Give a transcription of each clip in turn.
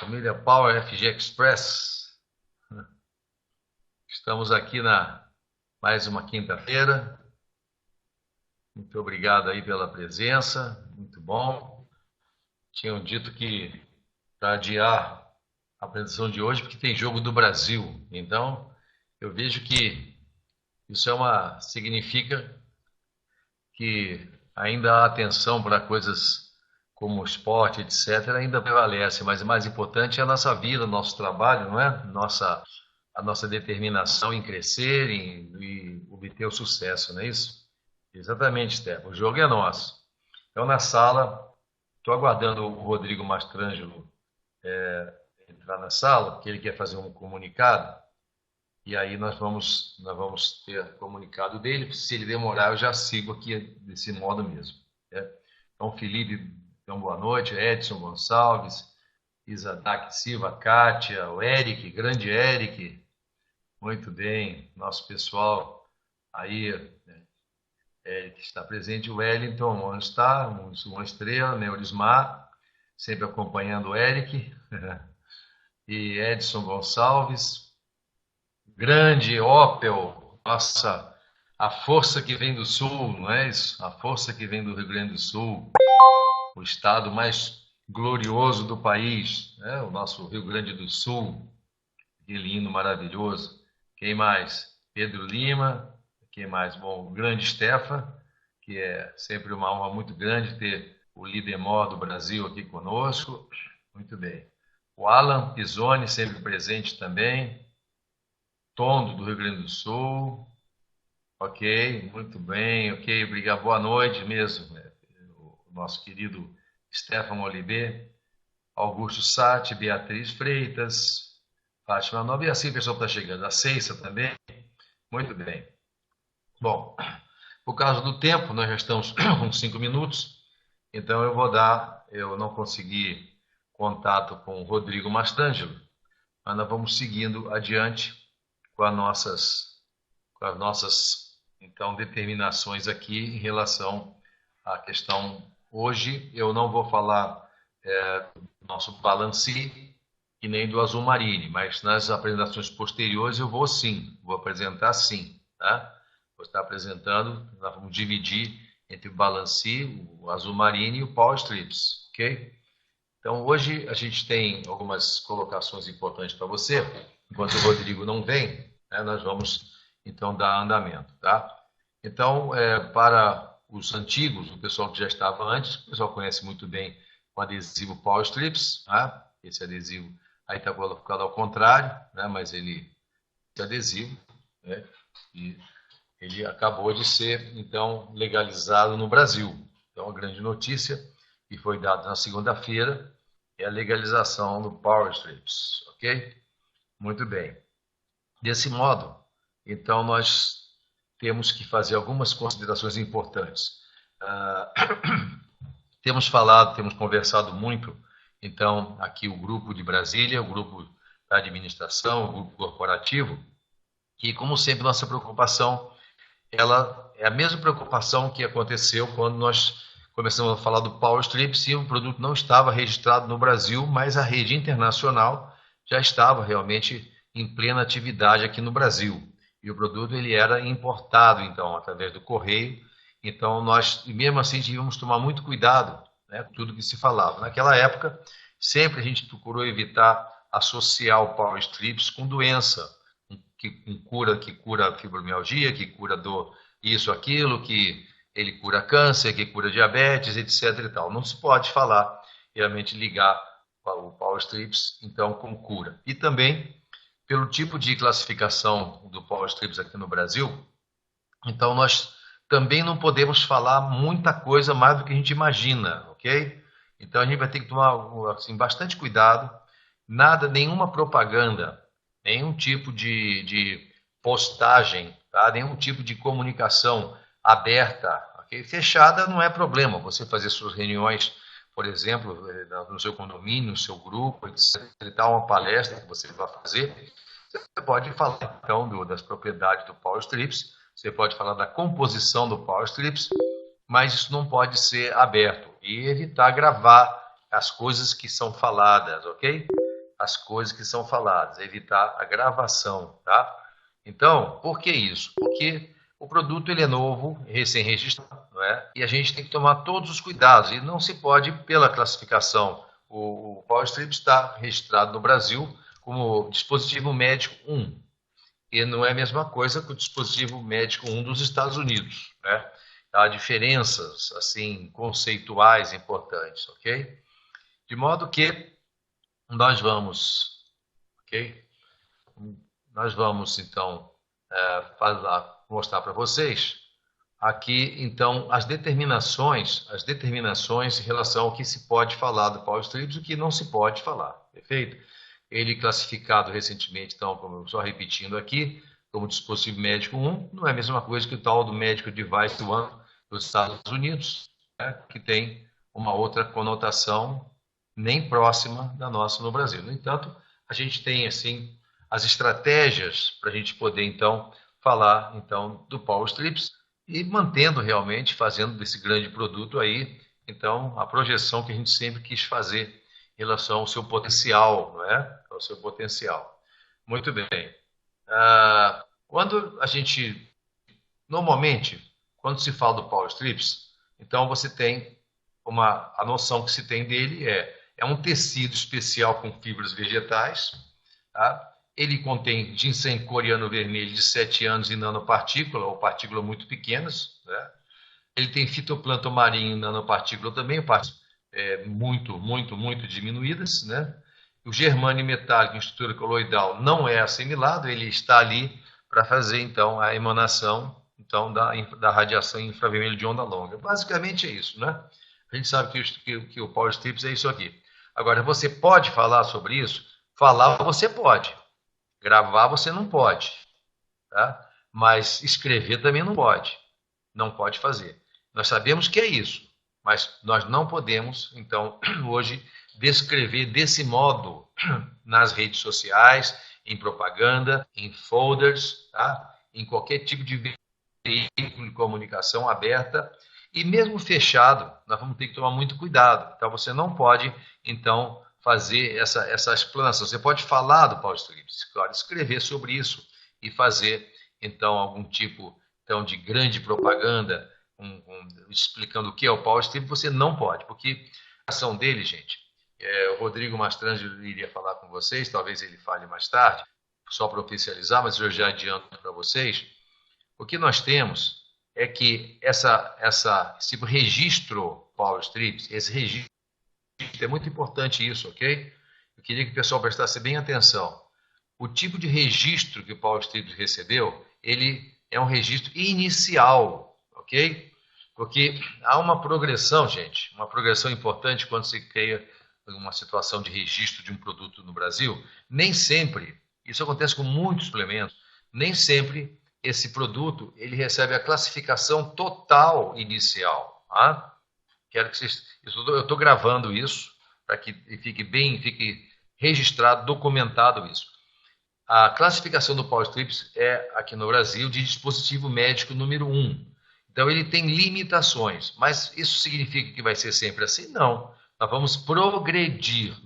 Família Power FG Express. Estamos aqui na mais uma quinta-feira. Muito obrigado aí pela presença, muito bom. Tinham dito que para adiar a apresentação de hoje porque tem jogo do Brasil. Então, eu vejo que isso significa que ainda há atenção para coisas como esporte, etc., ainda prevalece, mas o mais importante é a nossa vida, o nosso trabalho, não é? A nossa determinação em crescer e obter o sucesso, não é isso? Exatamente, Stefano. O jogo é nosso. Então, na sala, estou aguardando o Rodrigo Mastrangelo entrar na sala, porque ele quer fazer um comunicado, e aí nós vamos ter comunicado dele. Se ele demorar, eu já sigo aqui desse modo mesmo. Né? Então, Felipe, então, boa noite. Edson Gonçalves, Isadak Silva, Kátia, o Eric, grande Eric. Muito bem, nosso pessoal aí, né? Eric está presente. O Wellington, onde está? Uma estrela, Neurismar, sempre acompanhando o Eric. E Edson Gonçalves, grande Opel, nossa, a força que vem do Sul, não é isso? A força que vem do Rio Grande do Sul, o estado mais glorioso do país, né? O nosso Rio Grande do Sul, que lindo, maravilhoso. Quem mais? Pedro Lima. Quem mais? Bom, o grande Stefan, que é sempre uma honra muito grande ter o líder maior do Brasil aqui conosco. Muito bem. O Alan Pisoni, sempre presente também. Tondo, do Rio Grande do Sul. Ok, muito bem. Ok, obrigado. Boa noite mesmo. O nosso querido Stefan Oliveira. Augusto Sati, Beatriz Freitas, Fátima Nova, e assim o pessoal está chegando. A Ceissa também. Muito bem. Bom, por causa do tempo, nós já estamos com 5 minutos, então eu não consegui contato com o Rodrigo Mastrangelo, mas nós vamos seguindo adiante com as nossas então, determinações aqui em relação à questão. Hoje eu não vou falar do nosso balancê e nem do azul marine, mas nas apresentações posteriores eu vou apresentar sim, tá? Vou estar apresentando, nós vamos dividir entre o balancê, o azul marine e o power strips, ok? Então hoje a gente tem algumas colocações importantes para você, enquanto o Rodrigo não vem, né, nós vamos então dar andamento, tá? Então, para os antigos, o pessoal que já estava antes, o pessoal conhece muito bem o adesivo Power Strips, tá? Esse adesivo aí está colocado ao contrário, né? Mas esse adesivo, né? E ele acabou de ser então legalizado no Brasil. Então a grande notícia que foi dada na segunda-feira é a legalização do Power Strips, ok? Muito bem. Desse modo, então nós temos que fazer algumas considerações importantes. Temos conversado muito, então, aqui o grupo de Brasília, o grupo da administração, o grupo corporativo, e como sempre nossa preocupação, ela é a mesma preocupação que aconteceu quando nós começamos a falar do Power Strips e o produto não estava registrado no Brasil, mas a rede internacional já estava realmente em plena atividade aqui no Brasil. E o produto ele era importado, então, através do correio. Então, nós, mesmo assim, devíamos tomar muito cuidado, né, com tudo que se falava. Naquela época, sempre a gente procurou evitar associar o Power Strips com doença, que cura fibromialgia, que cura dor, isso, aquilo, que ele cura câncer, que cura diabetes, etc. e tal. Não se pode falar, realmente ligar o Power Strips, então, com cura. E também, pelo tipo de classificação do Power Strips aqui no Brasil, então nós também não podemos falar muita coisa mais do que a gente imagina, ok? Então a gente vai ter que tomar assim, bastante cuidado, nenhuma propaganda, nenhum tipo de postagem, tá? Nenhum tipo de comunicação aberta, okay? Fechada não é problema, você fazer suas reuniões, por exemplo, no seu condomínio, no seu grupo, etc. Uma palestra que você vai fazer, você pode falar então das propriedades do Power Strips, você pode falar da composição do Power Strips, mas isso não pode ser aberto e evitar gravar as coisas que são faladas, ok? as coisas que são faladas, evitar a gravação, tá? Então, por que isso? Porque o produto ele é novo, recém-registrado, não é? E a gente tem que tomar todos os cuidados. E não se pode, pela classificação, o Power Strip está registrado no Brasil como dispositivo médico 1. E não é a mesma coisa que o dispositivo médico 1 dos Estados Unidos, né? Há diferenças, assim, conceituais importantes, ok? De modo que nós vamos, ok? Nós vamos, então, mostrar para vocês aqui, então, as determinações em relação ao que se pode falar do Power Strips e o que não se pode falar, perfeito? Ele classificado recentemente, então, como só repetindo aqui, como dispositivo médico 1, não é a mesma coisa que o tal do Medical Device 1 dos Estados Unidos, né, que tem uma outra conotação nem próxima da nossa no Brasil. No entanto, a gente tem, assim, as estratégias para a gente poder, então, falar, então, do Power Strips e mantendo realmente, fazendo desse grande produto aí, então, a projeção que a gente sempre quis fazer em relação ao seu potencial, não é? Ao seu potencial. Muito bem. Quando a gente, normalmente, quando se fala do Power Strips, então você tem a noção que se tem dele é um tecido especial com fibras vegetais, tá? Ele contém ginseng coreano vermelho de 7 anos em nanopartícula, ou partículas muito pequenas, né? Ele tem fitoplâncton marinho em nanopartícula também, partículas muito, muito, muito diminuídas, né? O germânio metálico em estrutura coloidal não é assimilado, ele está ali para fazer, então, a emanação então, da radiação infravermelha de onda longa. Basicamente é isso, né? A gente sabe que o Power Strips é isso aqui. Agora, você pode falar sobre isso? Falar você pode. Gravar você não pode. Tá? Mas escrever também não pode. Não pode fazer. Nós sabemos que é isso, mas nós não podemos, então, hoje, descrever desse modo nas redes sociais, em propaganda, em folders, tá? Em qualquer tipo de veículo de comunicação aberta e mesmo fechado, nós vamos ter que tomar muito cuidado. Então, você não pode, então, fazer essa explanação. Você pode falar do Power Strips, claro, escrever sobre isso e fazer, então, algum tipo então, de grande propaganda explicando o que é o Power Strip, você não pode, porque a ação dele, gente, o Rodrigo Mastrangelo iria falar com vocês, talvez ele fale mais tarde, só para oficializar, mas eu já adianto para vocês. O que nós temos é que esse registro Power Strips, esse registro, é muito importante isso, ok? Eu queria que o pessoal prestasse bem atenção. O tipo de registro que o Power Strips recebeu, ele é um registro inicial, ok? Porque há uma progressão, gente, uma progressão importante quando se cria uma situação de registro de um produto no Brasil. Nem sempre, isso acontece com muitos suplementos, nem sempre esse produto ele recebe a classificação total inicial. Tá? Quero que vocês, eu estou gravando isso para que fique registrado, documentado isso. A classificação do Power Strips é, aqui no Brasil, de dispositivo médico número 1. Então, ele tem limitações, mas isso significa que vai ser sempre assim? Não. Nós vamos progredir,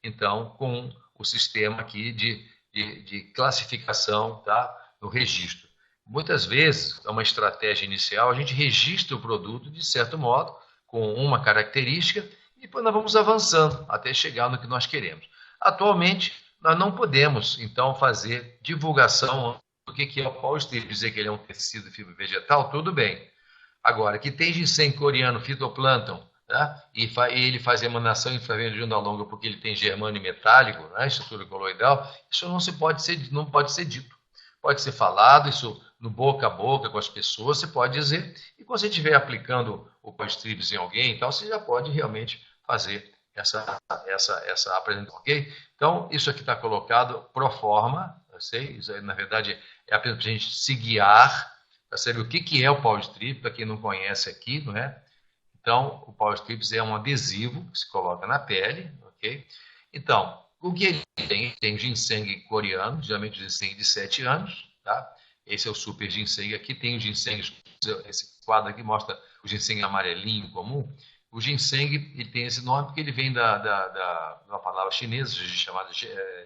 então, com o sistema aqui de classificação, tá? No registro. Muitas vezes, é uma estratégia inicial, a gente registra o produto de certo modo, com uma característica, e depois nós vamos avançando até chegar no que nós queremos. Atualmente, nós não podemos, então, fazer divulgação do que é o Power Strip. Dizer que ele é um tecido de fibra vegetal, tudo bem. Agora, que tem ginseng coreano, fitoplâncton, né? E ele faz emanação infravermelha de onda longa porque ele tem germânio metálico, né? Estrutura coloidal, isso não pode ser dito. Pode ser falado, isso no boca a boca com as pessoas, você pode dizer, e quando você estiver aplicando o Power Strips em alguém, então você já pode realmente fazer essa apresentação, ok? Então, isso aqui está colocado pro forma, eu sei, isso aí, na verdade é apenas para a gente se guiar, para saber o que é o Power Strip, para quem não conhece aqui, não é? Então, o Power Strips é um adesivo que se coloca na pele, ok? Então, o que ele tem? Ele tem ginseng coreano, geralmente ginseng de 7 anos, tá? Esse é o super ginseng aqui, tem o ginseng, esse quadro aqui mostra o ginseng amarelinho comum. O ginseng ele tem esse nome porque ele vem de uma palavra chinesa chamada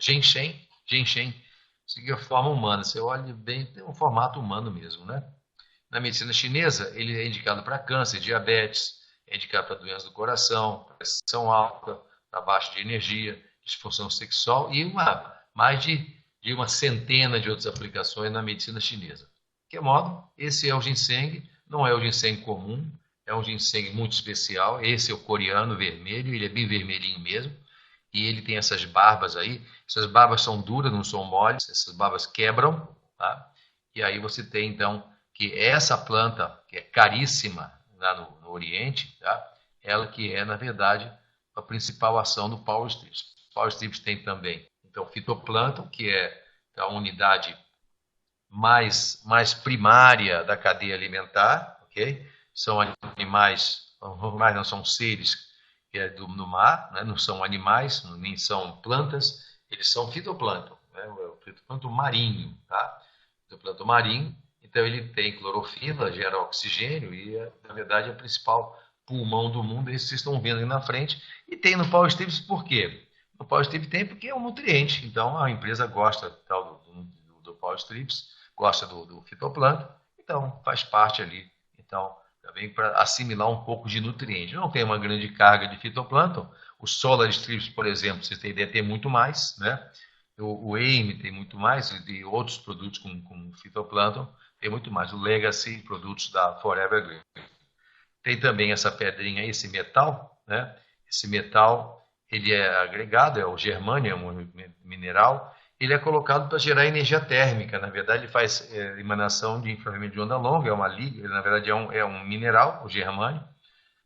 Genshen. Genshen significa forma humana. Você olha bem, tem um formato humano mesmo, né? Na medicina chinesa, ele é indicado para câncer, diabetes, é indicado para doenças do coração, pressão alta, para baixa de energia, disfunção sexual e mais de uma centena de outras aplicações na medicina chinesa. De que modo, esse é o ginseng, não é o ginseng comum, é um ginseng muito especial. Esse é o coreano vermelho, ele é bem vermelhinho mesmo, e ele tem essas barbas aí. Essas barbas são duras, não são moles, essas barbas quebram, tá? E aí você tem, então, que essa planta, que é caríssima lá no Oriente, tá? Ela que é, na verdade, a principal ação do Power Strips. O Power Strips tem também, então, fitoplâncton, que é a unidade mais primária da cadeia alimentar, ok? São animais, não são seres que é no mar, né? Não são animais, nem são plantas, eles são fitoplâncton, né? O fitoplâncton marinho, tá? Fitoplâncton marinho, então ele tem clorofila, gera oxigênio e, na verdade, é o principal pulmão do mundo, esse vocês estão vendo aí na frente. E tem no Power Strips por quê? No Power Strips tem porque é um nutriente, então a empresa gosta do Power Strips, gosta do fitoplâncton, então faz parte ali. Então, também para assimilar um pouco de nutriente. Não tem uma grande carga de fitoplâncton. O Solar Strips, por exemplo, vocês têm ideia, tem muito mais, né? O AIM tem muito mais, e outros produtos com fitoplâncton tem muito mais. O Legacy, produtos da Forever Green. Tem também essa pedrinha, esse metal, né? Esse metal, ele é agregado, é o germânio, é um mineral. Ele é colocado para gerar energia térmica. Na verdade, ele faz emanação de infravermelho de onda longa, é uma liga, ele, na verdade, é um mineral, o germânio,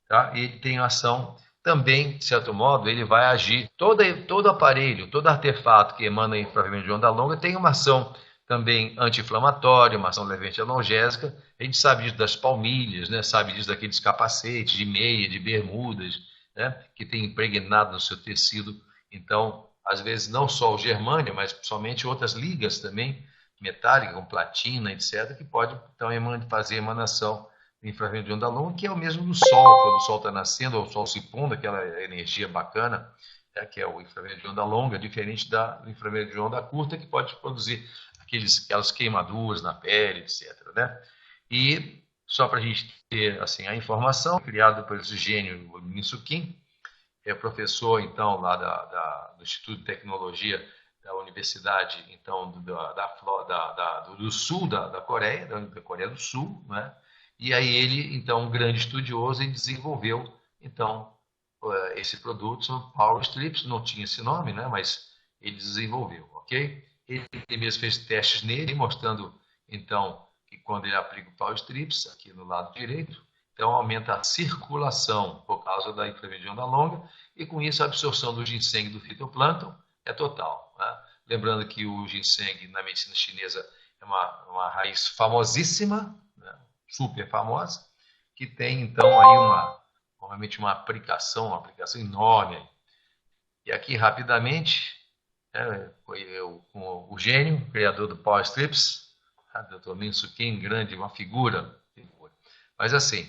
tá? E ele tem ação também, de certo modo, ele vai agir. Todo aparelho, todo artefato que emana infravermelho de onda longa tem uma ação também anti-inflamatória, uma ação levemente analgésica. A gente sabe disso das palmilhas, né? Sabe disso daqueles capacetes de meia, de bermudas, né? Que tem impregnado no seu tecido. Então, às vezes, não só o germânio, mas somente outras ligas também, metálicas, como platina, etc., que pode, então, fazer emanação de infravermelho de onda longa, que é o mesmo do Sol, quando o Sol está nascendo, ou o Sol se pondo, aquela energia bacana, que é o infravermelho de onda longa, diferente do infravermelho de onda curta, que pode produzir aquelas queimaduras na pele, etc., né? E, só para a gente ter assim, a informação, criado por esse gênio, o Minsukin, é professor, então, lá do Instituto de Tecnologia da Universidade, então, do Sul da Coreia, da Coreia do Sul, né? E aí ele, então, um grande estudioso, ele desenvolveu, então, esse produto, são Power Strips, não tinha esse nome, né? Mas ele desenvolveu, ok? Ele mesmo fez testes nele, mostrando, então, que quando ele aplica o Power Strips, aqui no lado direito, então aumenta a circulação por causa da infravermelho de onda longa, e com isso a absorção do ginseng do fitoplâncton é total, né? Lembrando que o ginseng na medicina chinesa é uma raiz famosíssima, né? Super famosa, que tem então aí realmente uma aplicação enorme. E aqui rapidamente, foi eu com o gênio, o criador do Power Strips, Dr. Minsukin, grande, uma figura. Mas assim,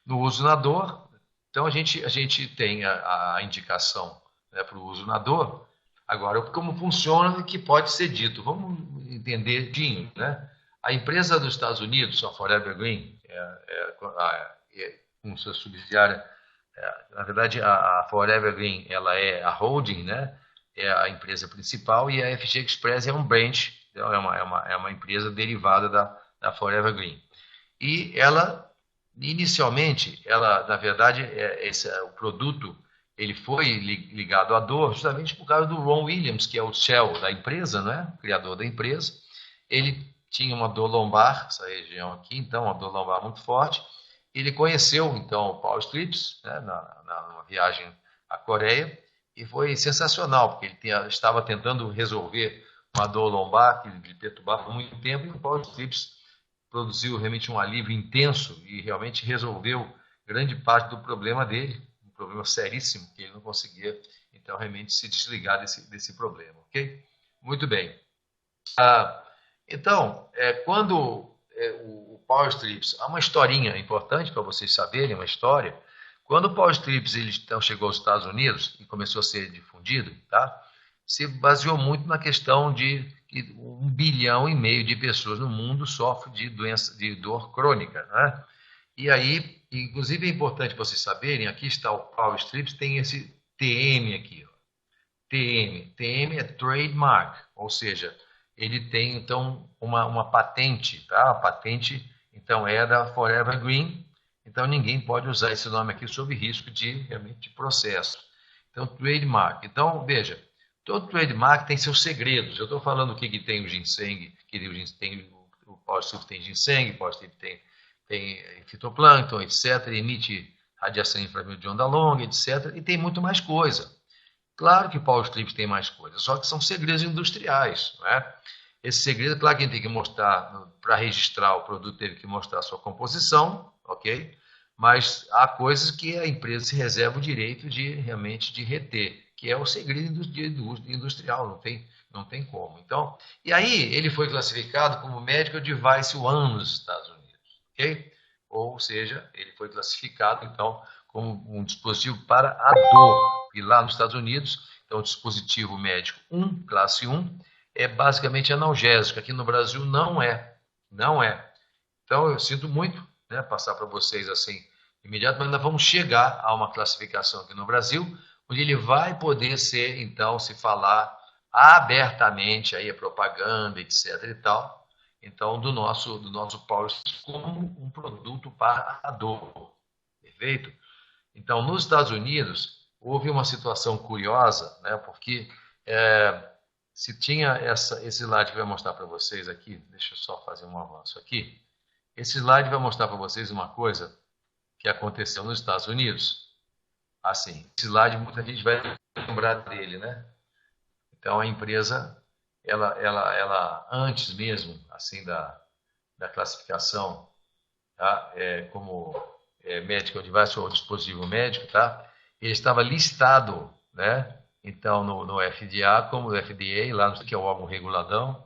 no uso na dor, então a gente tem a indicação, né, para o uso na dor. Agora, como funciona e que pode ser dito? Vamos entender, Dinho, né? A empresa dos Estados Unidos, a Forever Green, com sua subsidiária, na verdade, a Forever Green, ela é a holding, né? É a empresa principal, e a FG Express é um branch, então é uma empresa derivada da Forever Green. E ela, inicialmente, na verdade, o produto ele foi ligado à dor justamente por causa do Ron Williams, que é o Shell da empresa, né? O criador da empresa. Ele tinha uma dor lombar, essa região aqui, então, uma dor lombar muito forte. Ele conheceu, então, o Power Strips, né, numa viagem à Coreia, e foi sensacional, porque ele estava tentando resolver uma dor lombar que lhe perturbava há muito tempo, e o Power Strips produziu realmente um alívio intenso e realmente resolveu grande parte do problema dele, um problema seríssimo, que ele não conseguia, então, realmente se desligar desse problema, ok? Muito bem. Então, quando o Power Strips, há uma historinha importante para vocês saberem, uma história, Quando o Paul Trips ele então chegou aos Estados Unidos e começou a ser difundido, tá? Se baseou muito na questão de que 1,5 bilhão de pessoas no mundo sofrem de doença, de dor crônica, né? E aí, inclusive é importante vocês saberem, aqui está o Paul Trips, tem esse TM aqui, ó. TM é trademark, ou seja, ele tem então uma patente, tá? A patente então é da Forever Green, então ninguém pode usar esse nome aqui sob risco de realmente de processo. Então trademark. Então veja, todo trademark tem seus segredos. Eu estou falando o que tem o ginseng, que tem o Powerstrip tem ginseng, o Powerstrip tem fitoplâncton, etc. Emite radiação infravermelha de onda longa, etc. E tem muito mais coisa. Claro que Power Strips tem mais coisas, só que são segredos industriais, né? Esse segredo, claro que a gente tem que mostrar, para registrar o produto, teve que mostrar a sua composição, ok? Mas há coisas que a empresa se reserva o direito de realmente de reter, que é o segredo industrial, não tem como. Então, e aí ele foi classificado como Medical Device One nos Estados Unidos, ok? Ou seja, ele foi classificado, então, como um dispositivo para a dor. E lá nos Estados Unidos, então, o dispositivo médico 1, classe 1, é basicamente analgésico. Aqui no Brasil não é. Não é. Então, eu sinto muito, né, passar para vocês assim, imediato, mas nós vamos chegar a uma classificação aqui no Brasil, onde ele vai poder ser, então, se falar abertamente, aí a propaganda, etc. e tal, então, do nosso Power como um produto para a dor. Perfeito? Então, nos Estados Unidos, houve uma situação curiosa, né, porque se tinha esse slide que vai mostrar para vocês aqui, deixa eu só fazer um avanço aqui. Esse slide vai mostrar para vocês uma coisa que aconteceu nos Estados Unidos. Assim, esse slide muita gente vai lembrar dele, né? Então, a empresa, ela antes mesmo, assim, da classificação, tá? Como medical device ou dispositivo médico, tá? Ele estava listado, né? Então, no FDA, como o FDA, lá que é o órgão regulador,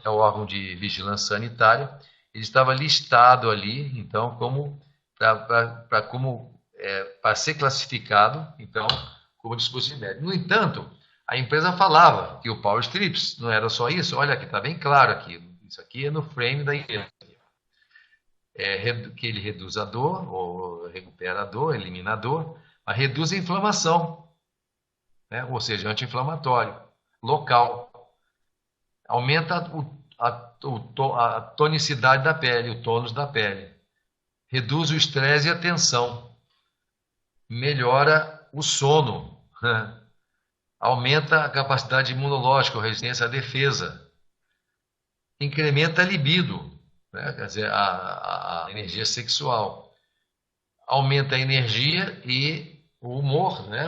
é o órgão de vigilância sanitária, ele estava listado ali, então, como para ser classificado, então, como dispositivo médico. No entanto, a empresa falava que o Power Strips não era só isso. Olha aqui, está bem claro aqui. Isso aqui é no frame da empresa. Que ele reduz a dor, ou recupera a dor, elimina a dor, mas reduz a inflamação, né? Ou seja, anti-inflamatório, local. Aumenta a tonicidade da pele, o tônus da pele. Reduz o estresse e a tensão. Melhora o sono. Aumenta a capacidade imunológica, a resistência à defesa. Incrementa a libido, né? Quer dizer, a energia sexual. Aumenta a energia e o humor, né?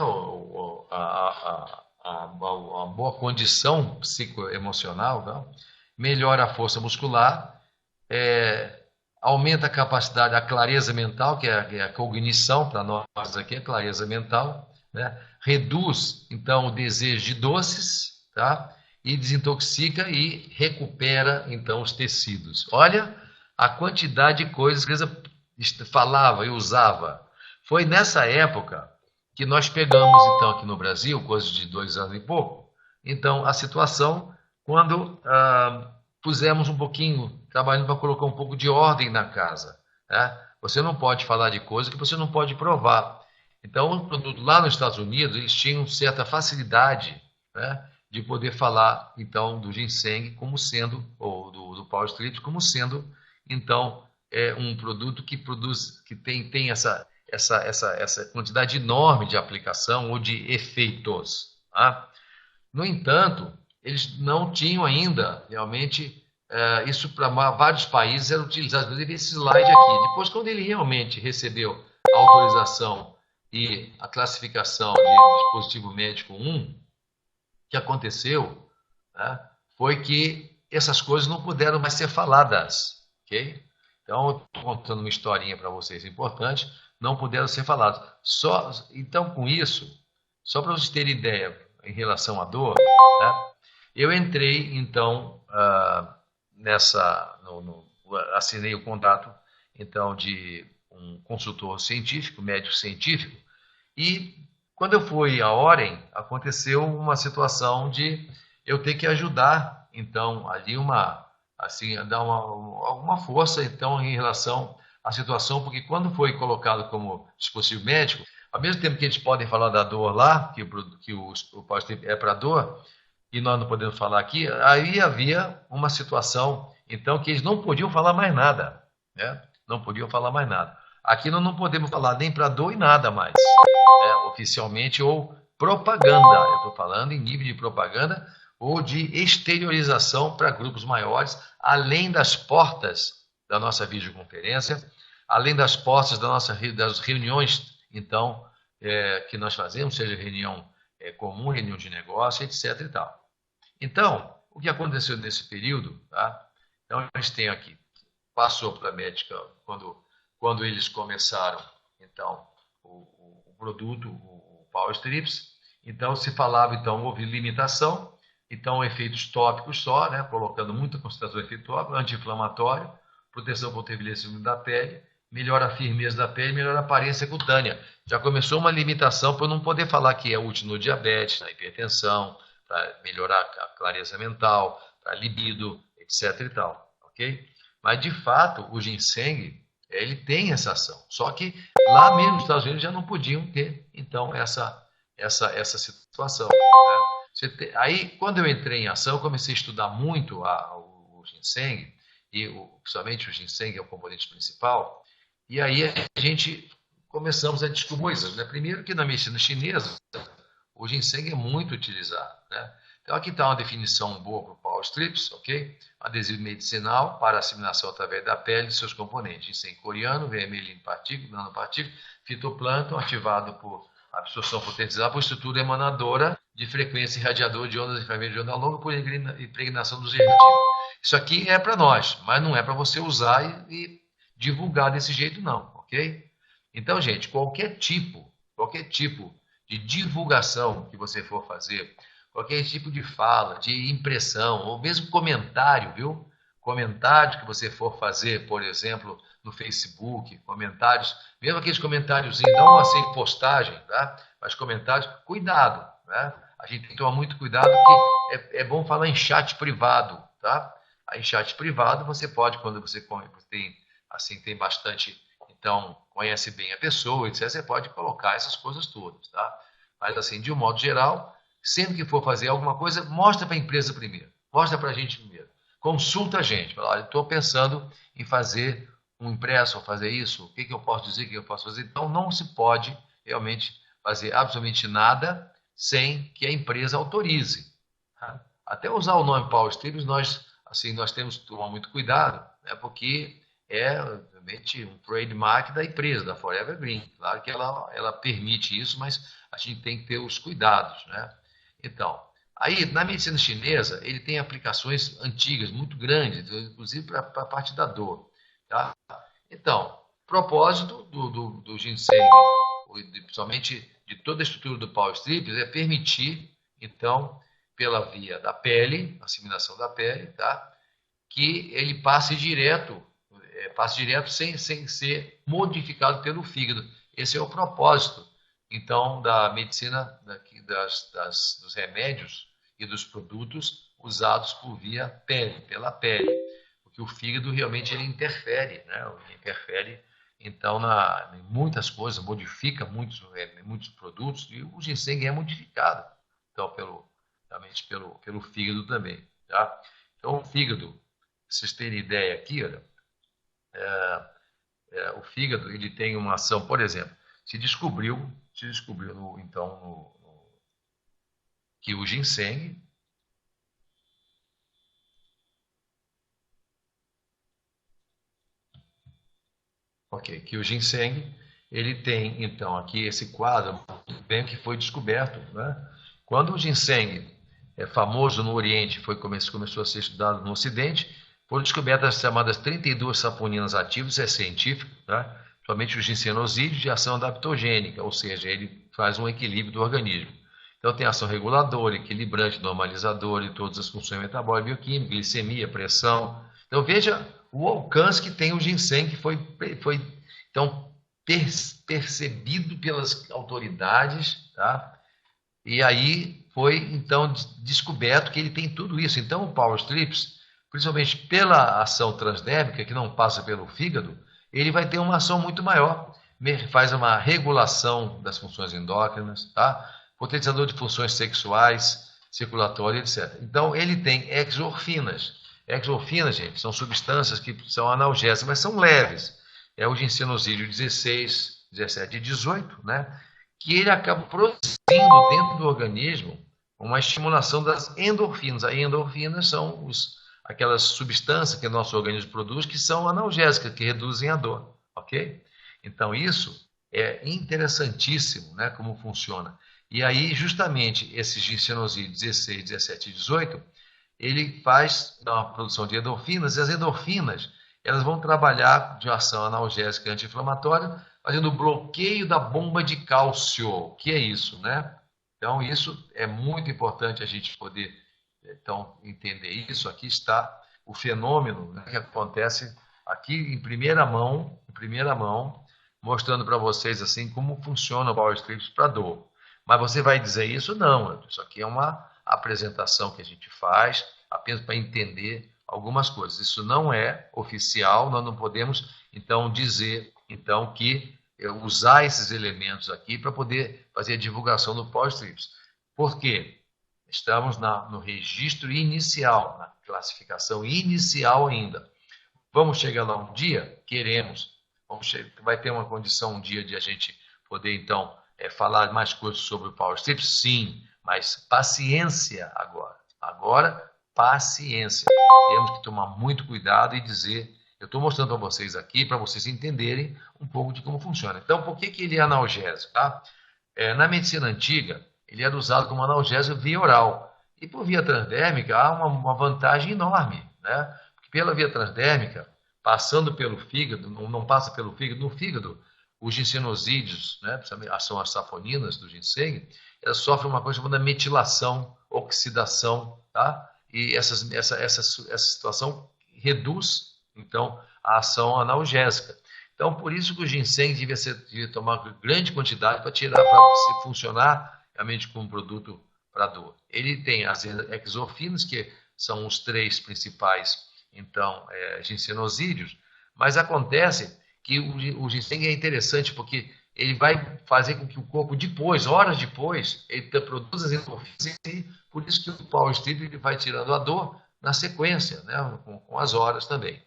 A boa condição psicoemocional, tá? Melhora a força muscular, aumenta a capacidade, a clareza mental, que é a cognição, para nós aqui, a clareza mental, né? Reduz, então, o desejo de doces, tá? E desintoxica e recupera, então, os tecidos. Olha a quantidade de coisas que eles falava e usava. Foi nessa época que nós pegamos, então, aqui no Brasil, coisa de 2 anos e pouco, então, a situação quando pusemos um pouquinho, trabalhando para colocar um pouco de ordem na casa, né? Você não pode falar de coisa que você não pode provar. Então, lá nos Estados Unidos, eles tinham certa facilidade, né, de poder falar, então, do ginseng como sendo, ou do Power Strips como sendo, então, um produto que produz, que tem essa quantidade enorme de aplicação ou de efeitos, tá? No entanto, eles não tinham ainda realmente isso para vários países era utilizado, inclusive esse slide aqui. Depois, quando ele realmente recebeu a autorização e a classificação de dispositivo médico 1, o que aconteceu, né, foi que essas coisas não puderam mais ser faladas, ok? Então, eu estou contando uma historinha para vocês importante, não puderam ser faladas. Então, com isso, só para vocês terem ideia em relação à dor, né, eu entrei, então, assinei o contrato, então, um consultor científico, médico científico, e quando eu fui a Oren, aconteceu uma situação de eu ter que ajudar, então, ali assim, dar alguma força, então, em relação à situação, porque quando foi colocado como dispositivo médico, ao mesmo tempo que eles podem falar da dor lá, que o pós-trip é para dor, e nós não podemos falar aqui, aí havia uma situação, então, que eles não podiam falar mais nada, né? Não podiam falar mais nada. Aqui nós não podemos falar nem para dor e nada mais, né? Oficialmente, ou propaganda, eu estou falando em nível de propaganda, ou de exteriorização para grupos maiores, além das portas da nossa videoconferência, além das portas das reuniões, então, que nós fazemos, seja reunião comum, reunião de negócio, etc. e tal. Então, o que aconteceu nesse período, tá? Então, eles têm aqui, passou para a médica, quando eles começaram, então, o produto, o Power Strips, então se falava, então, houve limitação, então efeitos tópicos só, né, colocando muita concentração de efeito tópico, anti-inflamatório, proteção contra o envelhecimento da pele, melhora a firmeza da pele, melhora a aparência cutânea. Já começou uma limitação para eu não poder falar que é útil no diabetes, na hipertensão, para melhorar a clareza mental, para libido, etc. e tal, ok? Mas, de fato, o ginseng, ele tem essa ação. Só que lá mesmo nos Estados Unidos já não podiam ter, então, essa situação. Né? Aí, quando eu entrei em ação, eu comecei a estudar muito o ginseng, e principalmente o ginseng é o componente principal, e aí a gente começamos a descobrir coisas. Né? Primeiro que na medicina chinesa, o ginseng é muito utilizado. Né? Então, aqui está uma definição boa para o Power Strips, ok? Adesivo medicinal para assimilação através da pele de seus componentes. Ginseng coreano, vermelho partícula, nanopartícula, fitoplâncton, ativado por absorção potencial por estrutura emanadora de frequência irradiadora de ondas infravermelhas de onda longa por impregnação dos derivativo. Isso aqui é para nós, mas não é para você usar e divulgar desse jeito não, ok? Então, gente, qualquer tipo de divulgação que você for fazer, qualquer tipo de fala, de impressão, ou mesmo comentário, viu? Comentário que você for fazer, por exemplo, no Facebook, comentários, mesmo aqueles comentários, não assim, postagem, tá? Mas comentários, cuidado, né? A gente tem que tomar muito cuidado, porque é bom falar em chat privado, tá? Aí, em chat privado, você pode, quando você tem, assim, tem bastante, então, conhece bem a pessoa, etc., você pode colocar essas coisas todas, tá? Mas, assim, de um modo geral, sempre que for fazer alguma coisa, mostra para a empresa primeiro, mostra para a gente primeiro, consulta a gente, fala, estou pensando em fazer um impresso, ou fazer isso, o que eu posso dizer, o que eu posso fazer? Então, não se pode realmente fazer absolutamente nada sem que a empresa autorize. Tá? Até usar o nome Power Strips, nós temos que tomar muito cuidado, né, porque é realmente um trademark da empresa, da Forever Green. Claro que ela permite isso, mas a gente tem que ter os cuidados, né? Então, aí na medicina chinesa, ele tem aplicações antigas, muito grandes, inclusive para a parte da dor. Tá? Então, propósito do ginseng, principalmente de toda a estrutura do Power Strips, é permitir, então, pela via da pele, assimilação da pele, tá? Que ele passe direto sem ser modificado pelo fígado. Esse é o propósito, então, da medicina, dos remédios e dos produtos usados por via pele, pela pele. Porque o fígado realmente ele interfere, né? Ele interfere, então, em muitas coisas, modifica muitos produtos, e o ginseng é modificado, então, realmente pelo fígado também. Tá? Então, o fígado, vocês terem ideia aqui, olha, o fígado ele tem uma ação, por exemplo, se descobriu que o ginseng ele tem então aqui esse quadro bem que foi descoberto, né? Quando o ginseng é famoso no Oriente, começou a ser estudado no Ocidente, foram descobertas as chamadas 32 saponinas ativas, é científico, tá? Somente o ginsenosídeo de ação adaptogênica, ou seja, ele faz um equilíbrio do organismo. Então tem ação reguladora, equilibrante, normalizadora de todas as funções metabólicas, bioquímicas, glicemia, pressão. Então veja o alcance que tem o ginseng, que Então, percebido pelas autoridades, tá? E aí foi, então, descoberto que ele tem tudo isso. Então, o Power Strips, principalmente pela ação transdérmica, que não passa pelo fígado, ele vai ter uma ação muito maior. Faz uma regulação das funções endócrinas, tá? Potenciador de funções sexuais, circulatórias, etc. Então, ele tem exorfinas. Exorfinas, gente, são substâncias que são analgésicas, mas são leves. É o ginsenosídeo 16, 17 e 18, né? Que ele acaba produzindo dentro do organismo uma estimulação das endorfinas. As endorfinas são aquelas substâncias que o nosso organismo produz que são analgésicas, que reduzem a dor, ok? Então, isso é interessantíssimo, né, como funciona. E aí, justamente, esse ginsenosídeo 16, 17 e 18, ele faz uma produção de endorfinas, e as endorfinas elas vão trabalhar de ação analgésica anti-inflamatória, fazendo bloqueio da bomba de cálcio. O que é isso, né? Então, isso é muito importante a gente poder então, entender isso. Aqui está o fenômeno, né, que acontece aqui em primeira mão, mostrando para vocês assim como funciona o Power Strips para dor. Mas você vai dizer isso? Não, isso aqui é uma apresentação que a gente faz apenas para entender algumas coisas. Isso não é oficial, nós não podemos então dizer então que usar esses elementos aqui para poder fazer a divulgação do Power Strips. Por quê? Estamos no registro inicial, na classificação inicial ainda. Vamos chegar lá um dia? Queremos. Vai ter uma condição um dia de a gente poder, então, falar mais coisas sobre o Power Strips? Sim, mas paciência agora. Agora, paciência. Temos que tomar muito cuidado e dizer... Eu estou mostrando para vocês aqui, para vocês entenderem um pouco de como funciona. Então, por que ele é analgésico? Tá? Na medicina antiga, ele era usado como analgésico via oral. E por via transdérmica, há uma vantagem enorme, né? Porque pela via transdérmica, passando pelo fígado, não passa pelo fígado, no fígado, os ginsenosídeos, né, são as safoninas do ginseng, elas sofrem uma coisa chamada metilação, oxidação, tá? E essa situação reduz, então, a ação analgésica. Então, por isso que o ginseng devia tomar grande quantidade para tirar, para se funcionar realmente como produto para dor. Ele tem as exorfinas, que são os três principais, então, ginsenosídeos, mas acontece que o ginseng é interessante porque ele vai fazer com que o corpo depois, horas depois, ele produza as endorfinas e por isso que o Power Strip ele vai tirando a dor na sequência, né, com as horas também.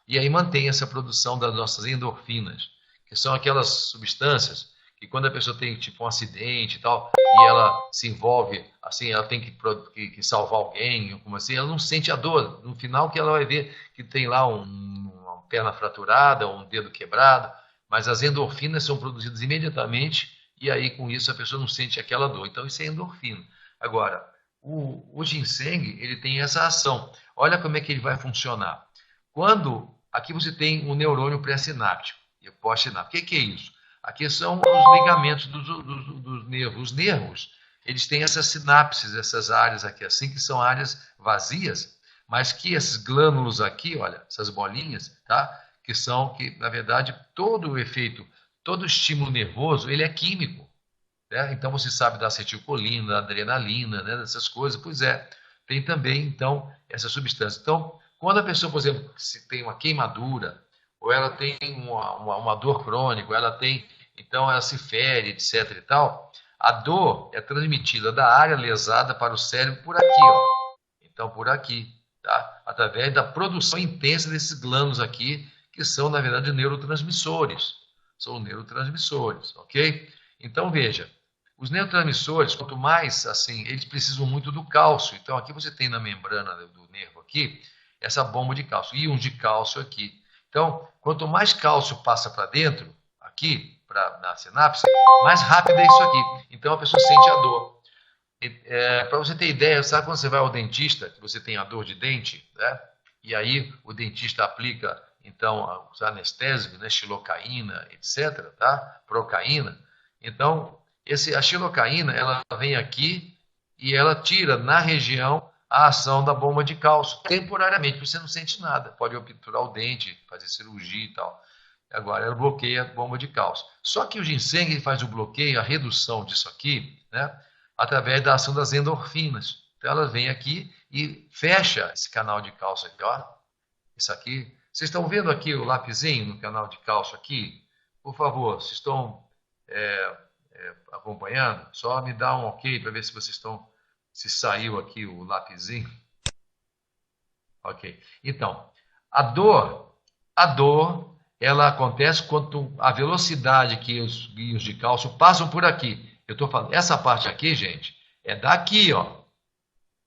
E aí mantém essa produção das nossas endorfinas, que são aquelas substâncias que quando a pessoa tem tipo um acidente e tal, e ela se envolve, assim, ela tem que salvar alguém, como assim, ela não sente a dor. No final que ela vai ver que tem lá uma perna fraturada, ou um dedo quebrado, mas as endorfinas são produzidas imediatamente e aí com isso a pessoa não sente aquela dor. Então isso é endorfina. Agora, o ginseng, ele tem essa ação. Olha como é que ele vai funcionar. Quando aqui você tem um neurônio pré-sináptico e pós-sináptico. O que é isso? Aqui são os ligamentos dos nervos. Os nervos, eles têm essas sinapses, essas áreas aqui, assim, que são áreas vazias, mas que esses glânulos aqui, olha, essas bolinhas, tá? Que na verdade, todo o efeito, todo o estímulo nervoso, ele é químico. Né? Então, você sabe da acetilcolina, da adrenalina, né? Dessas coisas. Pois é, tem também, então, essa substância. Então, quando a pessoa, por exemplo, se tem uma queimadura, ou ela tem uma dor crônica, ou ela tem, então ela se fere, etc. e tal, a dor é transmitida da área lesada para o cérebro por aqui, ó. Então, por aqui, tá? Através da produção intensa desses glândulos aqui, que são, na verdade, neurotransmissores. São neurotransmissores, ok? Então, veja, os neurotransmissores, quanto mais, assim, eles precisam muito do cálcio. Então, aqui você tem na membrana do nervo aqui, essa bomba de cálcio, íons de cálcio aqui. Então, quanto mais cálcio passa para dentro, aqui, na sinapse, mais rápido é isso aqui. Então, a pessoa sente a dor. Para você ter ideia, sabe quando você vai ao dentista, que você tem a dor de dente, né? E aí o dentista aplica, então, os anestésicos, né? Xilocaína, etc., tá? Procaína. Então, a xilocaína, ela vem aqui e ela tira na região a ação da bomba de cálcio, temporariamente, você não sente nada. Pode obturar o dente, fazer cirurgia e tal. Agora ela bloqueia a bomba de cálcio. Só que o ginseng ele faz o bloqueio, a redução disso aqui, né, através da ação das endorfinas. Então ela vem aqui e fecha esse canal de cálcio aqui, ó. Isso aqui. Vocês estão vendo aqui o lapisinho no canal de cálcio aqui? Por favor, vocês estão acompanhando? Só me dá um ok para ver se vocês estão. Se saiu aqui o lapisinho. Ok. Então, a dor, ela acontece quando a velocidade que os guios de cálcio passam por aqui. Eu estou falando, essa parte aqui, gente, é daqui, ó.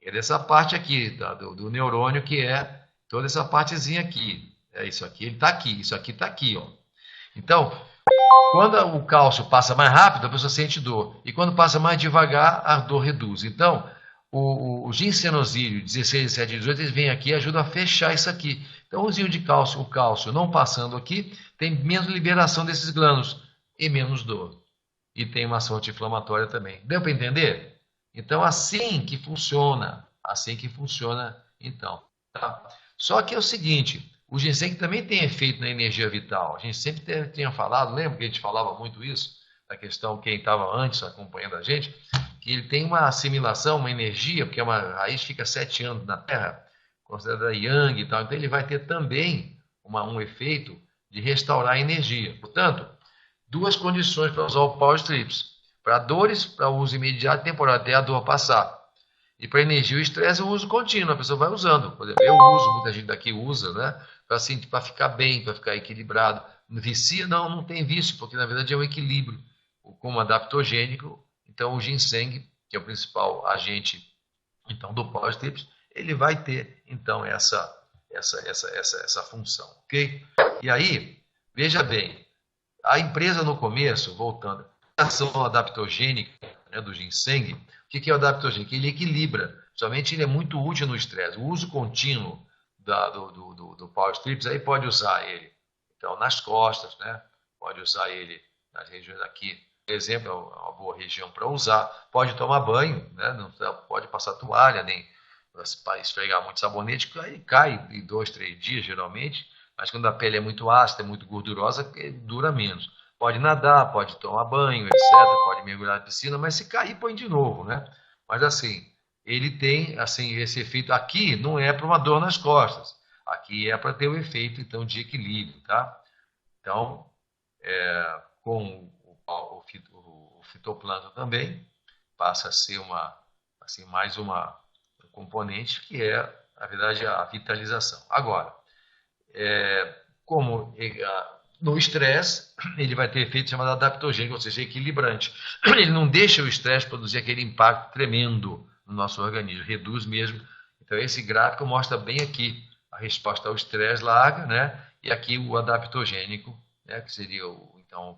É dessa parte aqui, tá? do neurônio, que é toda essa partezinha aqui. É isso aqui, ele está aqui, isso aqui está aqui, ó. Então, quando o cálcio passa mais rápido, a pessoa sente dor. E quando passa mais devagar, a dor reduz. Então, o ginsenosíleo 16, 17 e 18, eles vêm aqui e ajudam a fechar isso aqui. Então, o cálcio não passando aqui, tem menos liberação desses glândulos e menos dor. E tem uma ação anti-inflamatória também. Deu para entender? Então, assim que funciona. Assim que funciona, então. Tá? Só que é o seguinte, o ginseng também tem efeito na energia vital. A gente sempre tinha falado, lembra que a gente falava muito isso? Da questão, quem estava antes acompanhando a gente, que ele tem uma assimilação, uma energia, porque uma raiz fica 7 anos na Terra, considerada yang e tal, então ele vai ter também um efeito de restaurar a energia. Portanto, duas condições para usar o Power Strips. Para dores, para uso imediato e temporário, até a dor passar. E para energia e estresse, o uso contínuo, a pessoa vai usando. Por exemplo, eu uso, muita gente daqui usa, né? Para ficar bem, para ficar equilibrado. Vicia? Não, não tem vício, porque na verdade é um equilíbrio. Como adaptogênico, então o ginseng, que é o principal agente então, do Power Strips, ele vai ter então essa função, ok? E aí, veja bem, a empresa no começo, voltando, a ação adaptogênica, né, do ginseng, o que é o adaptogênico? Ele equilibra, somente ele é muito útil no estresse. O uso contínuo do Power Strips, aí pode usar ele então nas costas, né? Pode usar ele nas regiões aqui, por exemplo, é uma boa região para usar. Pode tomar banho, né? Não pode passar toalha, nem esfregar muito sabonete, aí cai em 2, 3 dias geralmente, mas quando a pele é muito ácida, muito gordurosa, dura menos. Pode nadar, pode tomar banho, etc. Pode mergulhar na piscina, mas se cair, põe de novo, né? Mas assim, ele tem assim esse efeito aqui, não é para uma dor nas costas. Aqui é para ter o efeito então de equilíbrio, tá? Então, com o fitoplâncton também passa a ser mais uma componente que é, na verdade, a vitalização. Agora, como no estresse, ele vai ter efeito chamado adaptogênico, ou seja, equilibrante. Ele não deixa o estresse produzir aquele impacto tremendo no nosso organismo, reduz mesmo. Então, esse gráfico mostra bem aqui a resposta ao estresse larga, né? E aqui o adaptogênico, né? Que seria então,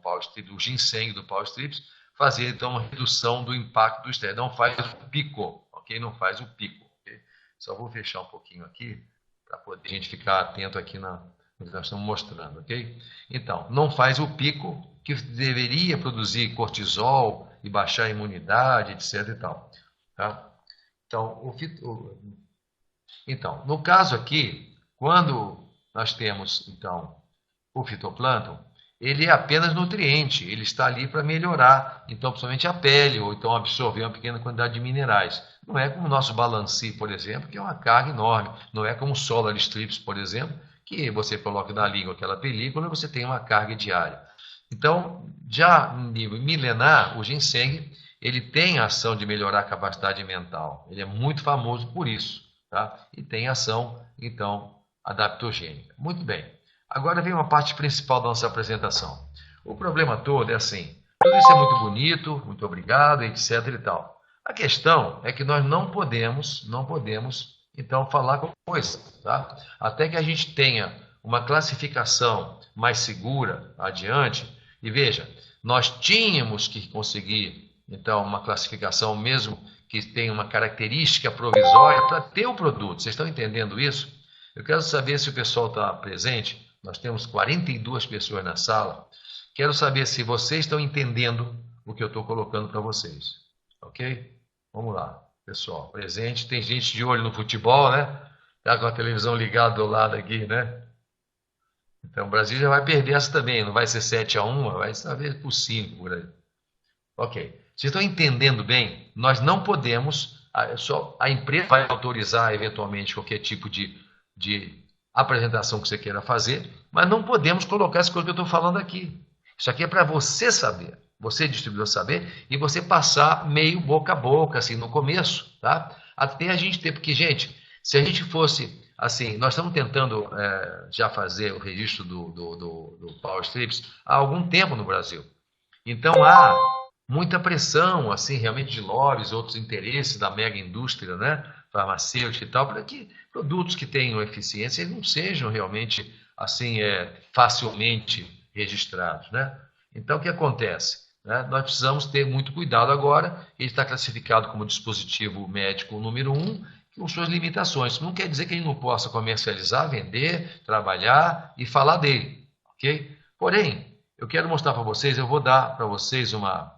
o ginseng do Power Strips, fazer então uma redução do impacto do estresse. Não faz o pico, ok? Não faz o pico. Okay? Só vou fechar um pouquinho aqui para poder a gente ficar atento aqui no que nós estamos mostrando, ok? Então, não faz o pico que deveria produzir cortisol e baixar a imunidade, etc. e tal. Tá? Então, no caso aqui, quando nós temos então o fitoplâncton, ele é apenas nutriente, ele está ali para melhorar, então, principalmente a pele, ou então absorver uma pequena quantidade de minerais. Não é como o nosso balancê, por exemplo, que é uma carga enorme. Não é como o Solar Strips, por exemplo, que você coloca na língua aquela película e você tem uma carga diária. Então, já em nível milenar, o ginseng, ele tem a ação de melhorar a capacidade mental. Ele é muito famoso por isso, tá? E tem ação, então, adaptogênica. Muito bem. Agora vem uma parte principal da nossa apresentação. O problema todo é assim, tudo isso é muito bonito, muito obrigado, etc e tal. A questão é que nós não podemos, então, falar com coisa, tá? Até que a gente tenha uma classificação mais segura adiante, e veja, nós tínhamos que conseguir, então, uma classificação mesmo que tenha uma característica provisória para ter o produto. Vocês estão entendendo isso? Eu quero saber se o pessoal está presente. Nós temos 42 pessoas na sala. Quero saber se vocês estão entendendo o que eu estou colocando para vocês. Ok? Vamos lá, pessoal. Presente. Tem gente de olho no futebol, né? Está com a televisão ligada do lado aqui, né? Então o Brasil já vai perder essa também, não vai ser 7-1, vai ser talvez por 5 por aí. Ok. Vocês estão entendendo bem? Nós não podemos, só a empresa vai autorizar eventualmente qualquer tipo de apresentação que você queira fazer, mas não podemos colocar as coisas que eu estou falando aqui. Isso aqui é para você saber, você distribuidor saber e você passar meio boca a boca, assim, no começo, tá? Até a gente ter, porque, gente, se a gente fosse, assim, nós estamos tentando já fazer o registro do Power Strips há algum tempo no Brasil. Então há muita pressão, assim, realmente de lobbies, outros interesses da mega indústria, né, farmacêutica e tal, para que produtos que tenham eficiência não sejam realmente assim facilmente registrados, né? Então o que acontece? Né? Nós precisamos ter muito cuidado agora. Ele está classificado como dispositivo médico número 1, com suas limitações. Não quer dizer que ele não possa comercializar, vender, trabalhar e falar dele, ok? Porém, eu quero mostrar para vocês, eu vou dar para vocês uma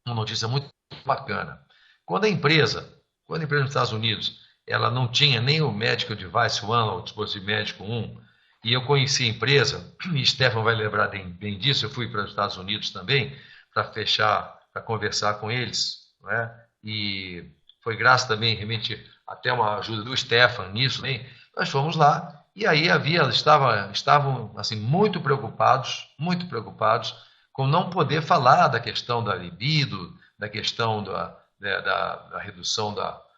notícia muito bacana. Quando a empresa nos Estados Unidos, ela não tinha nem o Medical Device One, ou o dispositivo médico 1, e eu conheci a empresa, e Stefan vai lembrar bem disso, eu fui para os Estados Unidos também, para fechar, para conversar com eles, né? E foi graças também, realmente, até uma ajuda do Stefan nisso, né? Nós fomos lá, e aí estavam assim, muito preocupados com não poder falar da questão da libido, da questão da redução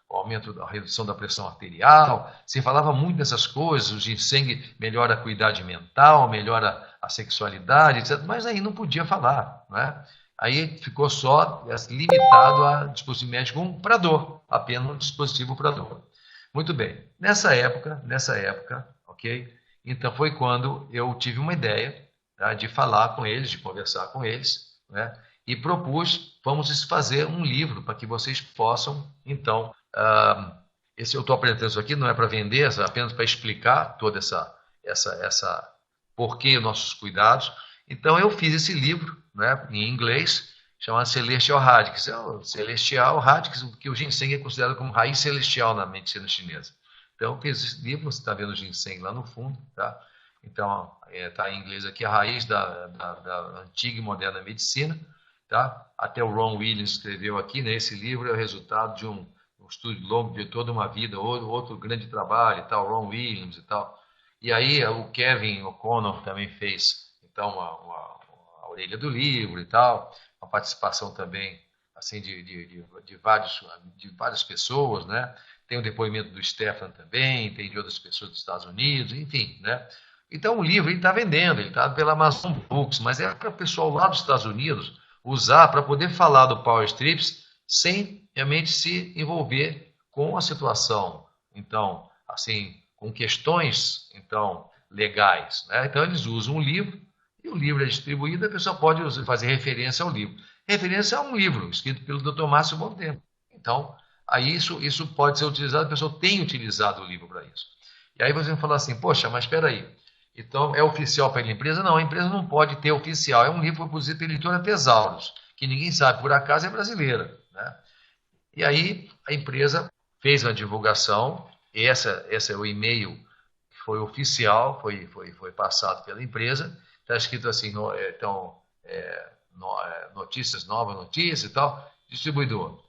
o aumento da redução da pressão arterial, se falava muito dessas coisas, o ginseng melhora a acuidade mental, melhora a sexualidade, etc., mas aí não podia falar, né? Aí ficou só limitado a dispositivo médico para dor, apenas um dispositivo para dor. Muito bem. Nessa época, ok? Então foi quando eu tive uma ideia, tá, de falar com eles, de conversar com eles, né? E propus, vamos fazer um livro para que vocês possam, então, esse eu estou apresentando isso aqui, não é para vender, é apenas para explicar toda essa por que nossos cuidados. Então eu fiz esse livro, né, em inglês, chamado Celestial Radix. É o Celestial Radix, que o ginseng é considerado como raiz celestial na medicina chinesa. Então, esse livro, você está vendo o ginseng lá no fundo, tá? Então, está em inglês aqui, a raiz da antiga e moderna medicina, tá? Até o Ron Williams escreveu aqui, né? Esse livro é o resultado de um estudo longo de toda uma vida, outro grande trabalho e tal, Ron Williams e tal. E aí o Kevin O'Connor também fez, então, a orelha do livro e tal, uma participação também assim de várias pessoas, né? Tem o depoimento do Stefan também, tem de outras pessoas dos Estados Unidos, enfim, né? Então o livro está vendendo, ele está pela Amazon Books, mas é para o pessoal lá dos Estados Unidos usar para poder falar do Power Strips sem realmente se envolver com a situação, então, assim, com questões, então, legais, né? Então eles usam um livro e o livro é distribuído, a pessoa pode fazer referência ao livro. Referência a um livro escrito pelo Dr. Márcio Bontempo. Então, aí isso pode ser utilizado, a pessoa tem utilizado o livro para isso. E aí você vai falar assim, poxa, mas espera aí, então é oficial para a empresa? Não, a empresa não pode ter oficial. É um livro que foi produzido pela editora Tesauros, que ninguém sabe, por acaso é brasileira, né? E aí a empresa fez uma divulgação, esse é o e-mail que foi oficial, foi passado pela empresa, está escrito assim, então, notícias, nova notícia e tal, distribuidor.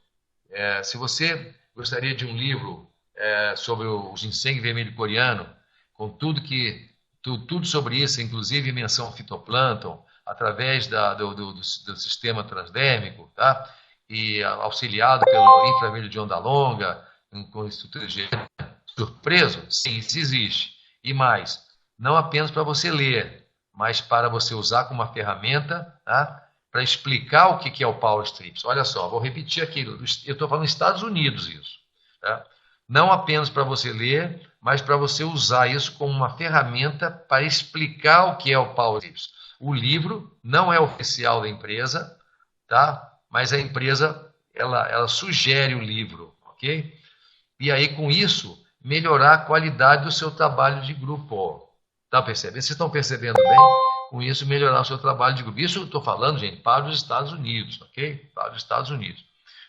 Se você gostaria de um livro sobre o ginseng vermelho coreano, com tudo sobre isso, inclusive menção fitoplâncton, através do sistema transdérmico, tá? E auxiliado pelo infravermelho de onda longa, com estrutura de surpreso? Sim, isso existe. E mais, não apenas para você ler, mas para você usar como uma ferramenta, tá? Para explicar o que é o Power Strips. Olha só, vou repetir aqui, eu estou falando nos Estados Unidos isso. Tá? Não apenas para você ler, mas para você usar isso como uma ferramenta para explicar o que é o Power Strips. O livro não é oficial da empresa, tá? Mas a empresa ela sugere o livro, ok? E aí com isso melhorar a qualidade do seu trabalho de grupo. Tá percebendo? Vocês estão percebendo bem? Com isso melhorar o seu trabalho de grupo. Isso eu estou falando, gente, para os Estados Unidos, ok? Para os Estados Unidos.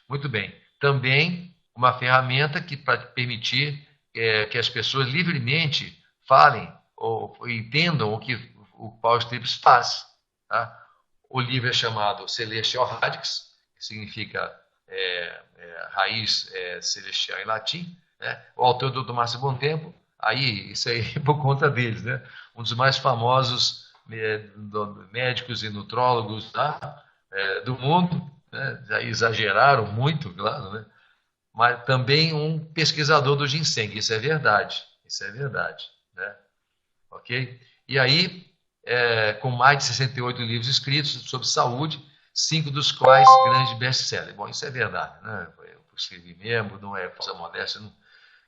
Muito bem. Também uma ferramenta que para permitir que as pessoas livremente falem ou entendam o que o Paul Trips faz. Tá? O livro é chamado Celestial Radix, que significa raiz celestial em latim. Né? O autor do Dr. Márcio Bontempo, aí, isso aí é por conta deles, né? Um dos mais famosos médicos e nutrólogos, tá? Do mundo, né? Já exageraram muito, claro, né? Mas também um pesquisador do ginseng, isso é verdade, né? Ok? E aí, com mais de 68 livros escritos sobre saúde, 5 dos quais grandes best-sellers. Bom, isso é verdade, né? Eu escrevi mesmo, não é falsa modéstia. Não.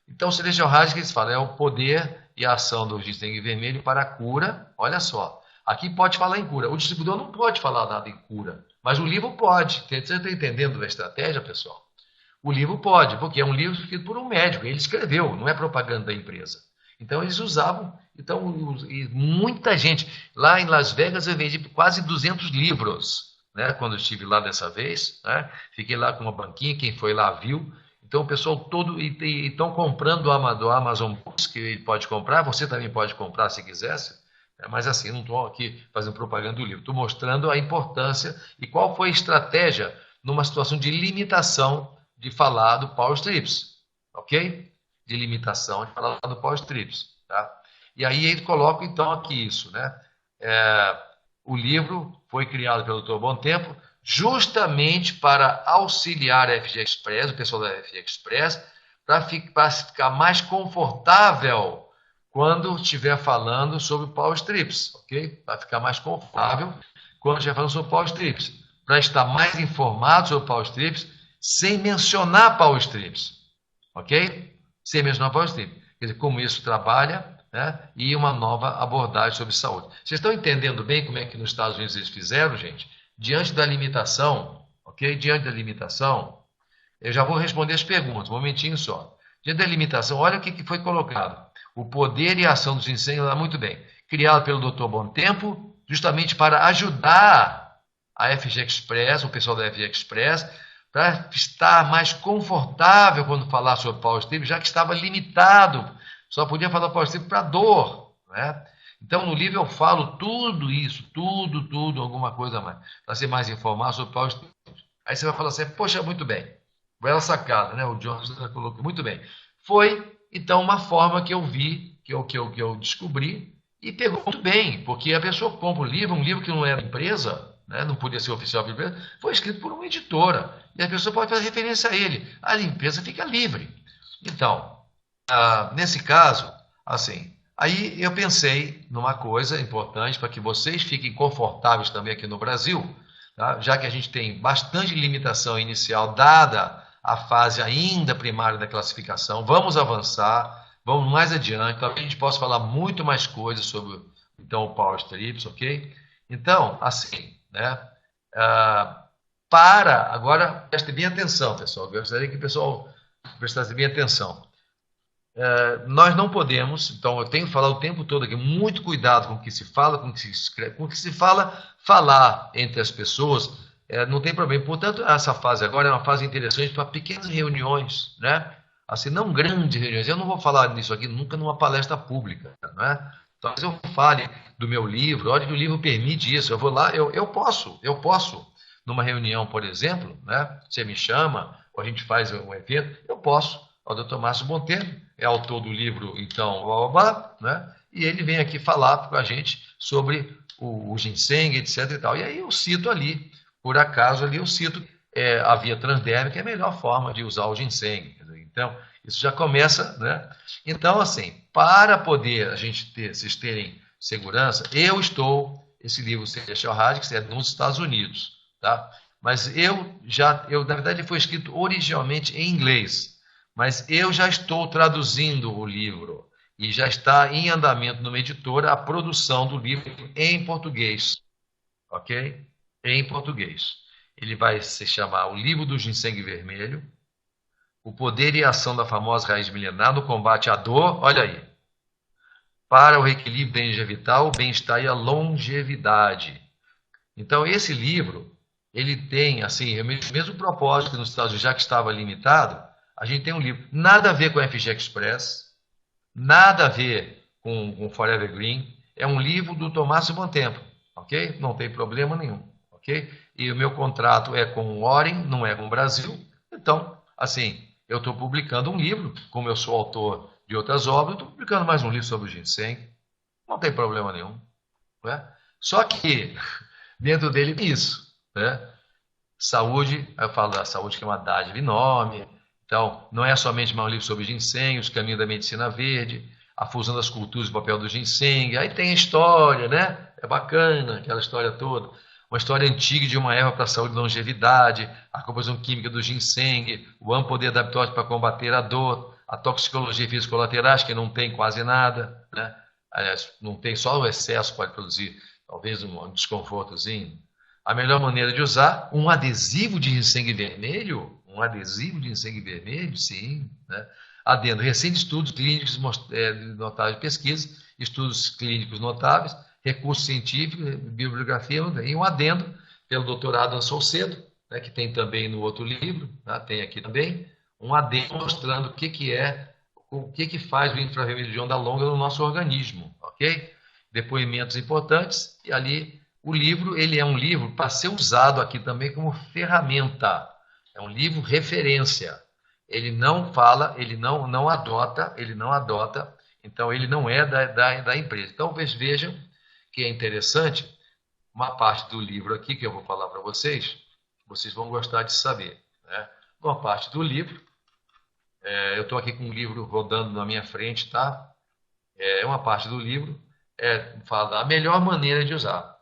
Então, o Celestial Radix, que eles falam, é o poder e a ação do ginseng vermelho para a cura. Olha só, aqui pode falar em cura. O distribuidor não pode falar nada em cura, mas o livro pode. Você está entendendo a estratégia, pessoal? O livro pode, porque é um livro escrito por um médico, ele escreveu, não é propaganda da empresa. Então eles usavam, e muita gente, lá em Las Vegas eu vendi quase 200 livros, né, quando eu estive lá dessa vez, né, fiquei lá com uma banquinha, quem foi lá viu, então o pessoal todo, e estão comprando do Amazon Books, que ele pode comprar, você também pode comprar se quisesse, mas assim, não estou aqui fazendo propaganda do livro, estou mostrando a importância e qual foi a estratégia numa situação de limitação de falar do Paul Trips, ok? De limitação de falar do Paul Trips, tá? E aí ele coloca então aqui isso, né? O livro foi criado pelo Dr. Bontempo justamente para auxiliar a FG Express, o pessoal da FG Express, para ficar mais confortável quando estiver falando sobre o Paul Trips, ok? Para ficar mais confortável quando estiver falando sobre o Paul Trips, para estar mais informado sobre o Paul Trips, sem mencionar Paul Trips, ok? Sem mencionar Paul Trips. Quer dizer, como isso trabalha, né? E uma nova abordagem sobre saúde. Vocês estão entendendo bem como é que nos Estados Unidos eles fizeram, gente? Diante da limitação, ok? Diante da limitação, eu já vou responder as perguntas, um momentinho só. Diante da limitação, olha o que foi colocado. O poder e a ação dos incêndios, está muito bem. Criado pelo Dr. Bontempo, justamente para ajudar a FG Express, o pessoal da FG Express, para estar mais confortável quando falar sobre Paul Trips, já que estava limitado, só podia falar Paul Trips para dor, né? Então, no livro eu falo tudo isso, tudo, alguma coisa a mais, para ser mais informado sobre Paul Trips. Aí você vai falar assim, poxa, muito bem, bela sacada, né? O Jones colocou, muito bem. Foi, então, uma forma que eu vi, que eu descobri, e pegou muito bem, porque a pessoa compra um livro que não era empresa, né, não podia ser oficial da empresa, foi escrito por uma editora, e a pessoa pode fazer referência a ele. A empresa fica livre. Então, nesse caso, assim, aí eu pensei numa coisa importante para que vocês fiquem confortáveis também aqui no Brasil, tá? Já que a gente tem bastante limitação inicial, dada a fase ainda primária da classificação, vamos avançar, vamos mais adiante, talvez a gente possa falar muito mais coisas sobre então, o Paul Trips, ok? Então, assim, né? Agora, preste bem atenção, pessoal, eu gostaria que o pessoal prestasse bem atenção. Nós não podemos, então eu tenho que falar o tempo todo aqui, muito cuidado com o que se fala, com o que se escreve, com o que se fala, falar entre as pessoas, não tem problema. Portanto, essa fase agora é uma fase interessante para pequenas reuniões, né? Assim, não grandes reuniões. Eu não vou falar nisso aqui nunca numa palestra pública, né? Talvez eu fale do meu livro, olha que o livro permite isso, eu vou lá, eu posso, numa reunião, por exemplo, né? Você me chama, ou a gente faz um evento, eu posso. O Dr. Márcio Bontempo é autor do livro, então, né? E ele vem aqui falar com a gente sobre o ginseng, etc. E tal. E aí eu cito ali, por acaso, ali eu cito a via transdérmica é a melhor forma de usar o ginseng. Então, isso já começa, né? Então, assim, para poder a gente vocês terem segurança, esse livro Celestial Radix é nos Estados Unidos, tá? Mas na verdade, ele foi escrito originalmente em inglês. Mas eu já estou traduzindo o livro e já está em andamento numa editora a produção do livro em português, ok? Em português. Ele vai se chamar O Livro do Ginseng Vermelho, o poder e a ação da famosa raiz milenar no combate à dor, olha aí, para o reequilíbrio da energia vital, o bem-estar e a longevidade. Então, esse livro, ele tem, assim, o mesmo propósito que nos Estados Unidos, já que estava limitado, a gente tem um livro, nada a ver com a FG Express, nada a ver com Forever Green, é um livro do Tomás Bontempo, ok? Não tem problema nenhum, ok? E o meu contrato é com o Oren, não é com o Brasil. Então, assim, eu estou publicando um livro, como eu sou autor de outras obras, eu estou publicando mais um livro sobre o ginseng, não tem problema nenhum, né? Só que dentro dele tem isso, né? Saúde, eu falo da saúde que é uma dádiva enorme. Então, não é somente mais um livro sobre ginseng, os caminhos da medicina verde, a fusão das culturas e o papel do ginseng. Aí tem a história, né? É bacana aquela história toda. Uma história antiga de uma erva para a saúde e longevidade, a composição química do ginseng, o amplo poder adaptório para combater a dor, a toxicologia e efeitos colaterais, que não tem quase nada, né? Aliás, não tem, só o excesso pode produzir talvez um desconfortozinho. A melhor maneira de usar um adesivo de ginseng vermelho, sim, né? Adendo, recentes estudos clínicos notáveis de pesquisa, estudos clínicos notáveis, recursos científicos, bibliografia, e um adendo pelo Dr. Adam Salcedo, né, que tem também no outro livro, tá? Tem aqui também, um adendo mostrando o que faz o infravermelho de onda longa no nosso organismo, ok? Depoimentos importantes, e ali o livro, ele é um livro para ser usado aqui também como ferramenta, é um livro referência, ele não fala, ele não adota, então ele não é da empresa. Então vejam que é interessante, uma parte do livro aqui que eu vou falar para vocês vão gostar de saber, né? Uma parte do livro, eu estou aqui com um livro rodando na minha frente, tá? Uma parte do livro fala da melhor maneira de usar.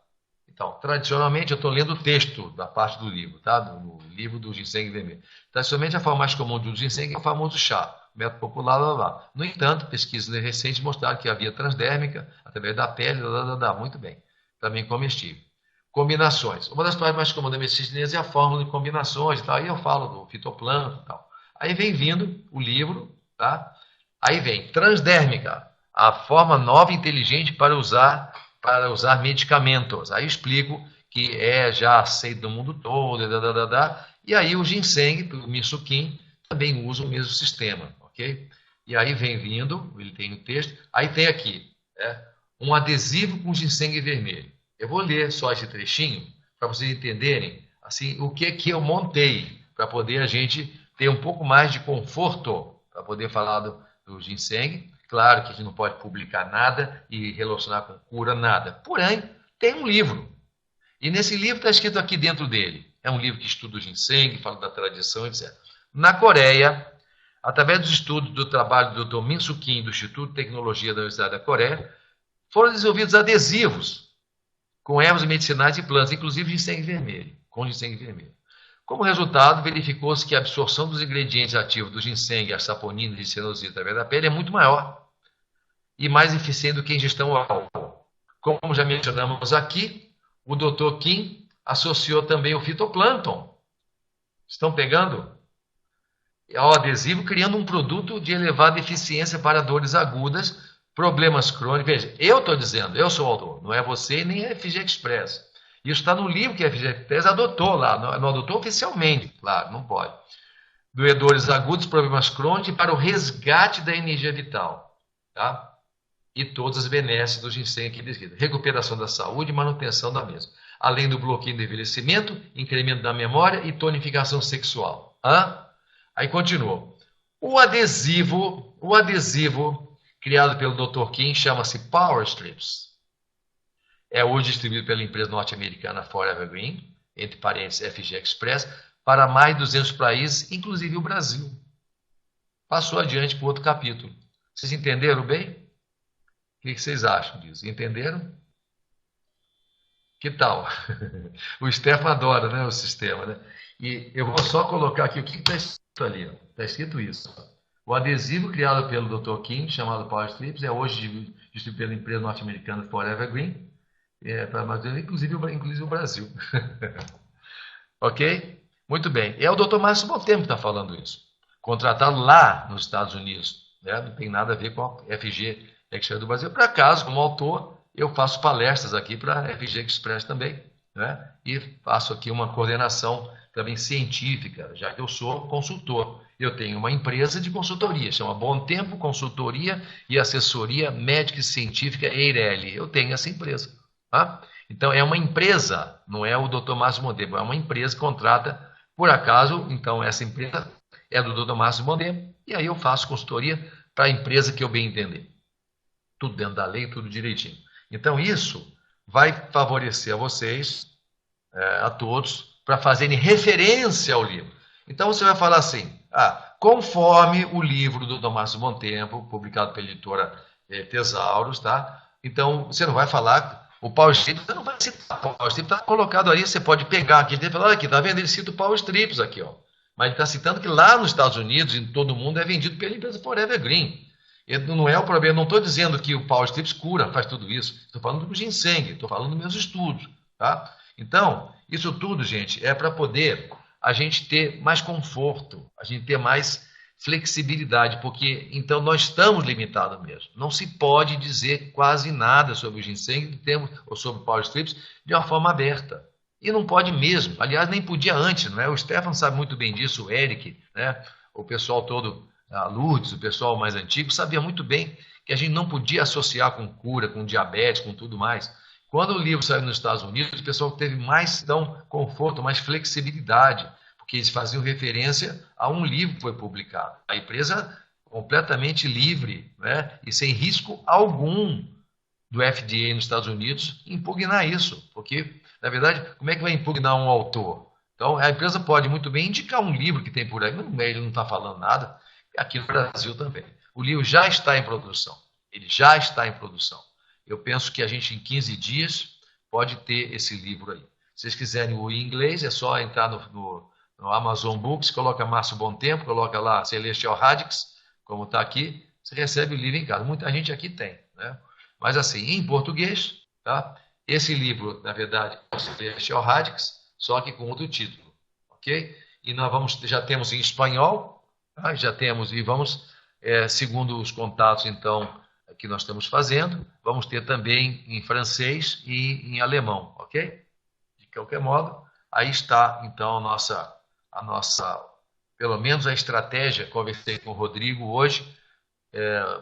Então, tradicionalmente, eu estou lendo o texto da parte do livro, tá? Do livro do ginseng vermelho. Tradicionalmente, a forma mais comum do ginseng é o famoso chá, método popular, blá, blá, blá. No entanto, pesquisas recentes mostraram que a via transdérmica, através da pele, muito bem, também comestível. Combinações. Uma das partes mais comuns da medicina chinesa é a fórmula de combinações e tal. Aí eu falo do fitoplâncton e tal. Aí vem vindo o livro, tá? Aí vem transdérmica, a forma nova e inteligente para usar medicamentos. Aí eu explico que já aceito no mundo todo, e aí o ginseng, o Minsukin, também usa o mesmo sistema, ok? E aí vem vindo, ele tem o texto, aí tem aqui, um adesivo com ginseng vermelho. Eu vou ler só esse trechinho, para vocês entenderem, assim, o que eu montei, para poder a gente ter um pouco mais de conforto, para poder falar do ginseng. Claro que a gente não pode publicar nada e relacionar com cura, nada. Porém, tem um livro. E nesse livro está escrito aqui dentro dele. É um livro que estuda o ginseng, fala da tradição, etc. Na Coreia, através dos estudos do trabalho do Dr. Min Soo Kim, do Instituto de Tecnologia da Universidade da Coreia, foram desenvolvidos adesivos com ervas medicinais e plantas, inclusive ginseng vermelho, com ginseng vermelho. Como resultado, verificou-se que a absorção dos ingredientes ativos do ginseng, a saponina e a cianosita através da pele é muito maior e mais eficiente do que a ingestão oral. Como já mencionamos aqui, o Dr. Kim associou também o fitoplâncton. Estão pegando? Ao adesivo, criando um produto de elevada eficiência para dores agudas, problemas crônicos. Veja, eu estou dizendo, eu sou o autor, não é você nem a FG Express. Isso está no livro que a FG Express adotou lá, não adotou oficialmente, claro, não pode. Doedores agudos, problemas crônicos e para o resgate da energia vital, tá? E todas as benesses do ginseng aqui descritas. Recuperação da saúde e manutenção da mesma. Além do bloqueio do envelhecimento, incremento da memória e tonificação sexual. Aí continua. O adesivo criado pelo Dr. Kim chama-se Power Strips. É hoje distribuído pela empresa norte-americana Forever Green, entre parênteses FG Express, para mais de 200 países, inclusive o Brasil. Passou adiante para outro capítulo. Vocês entenderam bem? O que vocês acham disso? Entenderam? Que tal? O Stefan adora, né, o sistema, né? E eu vou só colocar aqui o que está escrito ali. Está escrito isso. O adesivo criado pelo Dr. Kim, chamado Power Strips, é hoje distribuído pela empresa norte-americana Forever Green, inclusive o Brasil. Ok? Muito bem. É o Dr. Márcio Bontempo que está falando isso. Contratado lá nos Estados Unidos. Né? Não tem nada a ver com a FG Express do Brasil. Por acaso, como autor, eu faço palestras aqui para a FG Express também. Né? E faço aqui uma coordenação também científica, já que eu sou consultor. Eu tenho uma empresa de consultoria, chama Bom Tempo Consultoria e Assessoria Médica e Científica Eireli. Eu tenho essa empresa. Tá? Então, é uma empresa, não é o Dr. Márcio Montempo, é uma empresa que contrata, por acaso, então essa empresa é do Dr. Márcio Montempo, e aí eu faço consultoria para a empresa que eu bem entender. Tudo dentro da lei, tudo direitinho. Então, isso vai favorecer a vocês, a todos, para fazerem referência ao livro. Então, você vai falar assim, conforme o livro do Dr. Márcio Montempo, publicado pela editora Tesauros, tá? Então, você não vai falar... O Power Strips, você não vai citar. O Power Strips está colocado ali, você pode pegar aqui e falar, olha aqui, tá vendo? Ele cita o Power Strips aqui, ó. Mas ele está citando que lá nos Estados Unidos e em todo o mundo é vendido pela empresa Forever Green. Não é o problema, não estou dizendo que o Power Strips cura, faz tudo isso. Estou falando do ginseng, estou falando dos meus estudos, tá? Então, isso tudo, gente, é para poder a gente ter mais conforto, a gente ter mais flexibilidade, porque então nós estamos limitados mesmo. Não se pode dizer quase nada sobre o ginseng ou sobre o Power Strips de uma forma aberta. E não pode mesmo. Aliás, nem podia antes, não é? O Stefan sabe muito bem disso, o Eric, né? O pessoal todo, a Lourdes, o pessoal mais antigo, sabia muito bem que a gente não podia associar com cura, com diabetes, com tudo mais. Quando o livro saiu nos Estados Unidos, o pessoal teve mais então, conforto, mais flexibilidade, porque eles faziam referência a um livro que foi publicado. A empresa completamente livre, né, e sem risco algum do FDA nos Estados Unidos impugnar isso, porque, na verdade, como é que vai impugnar um autor? Então, a empresa pode muito bem indicar um livro que tem por aí, ele não está falando nada, aqui no Brasil também. O livro já está em produção, ele já está em produção. Eu penso que a gente, em 15 dias, pode ter esse livro aí. Se vocês quiserem o em inglês, é só entrar no Amazon Books, coloca Márcio Bom Tempo, coloca lá Celestial Radix, como está aqui, você recebe o livro em casa. Muita gente aqui tem, né? Mas assim, em português, tá? Esse livro, na verdade, é o Celestial Radix, só que com outro título, ok? E nós já temos em espanhol, tá? Já temos, e vamos, segundo os contatos, então, que nós estamos fazendo, vamos ter também em francês e em alemão, ok? De qualquer modo, aí está, então, a nossa, pelo menos a estratégia. Conversei com o Rodrigo hoje,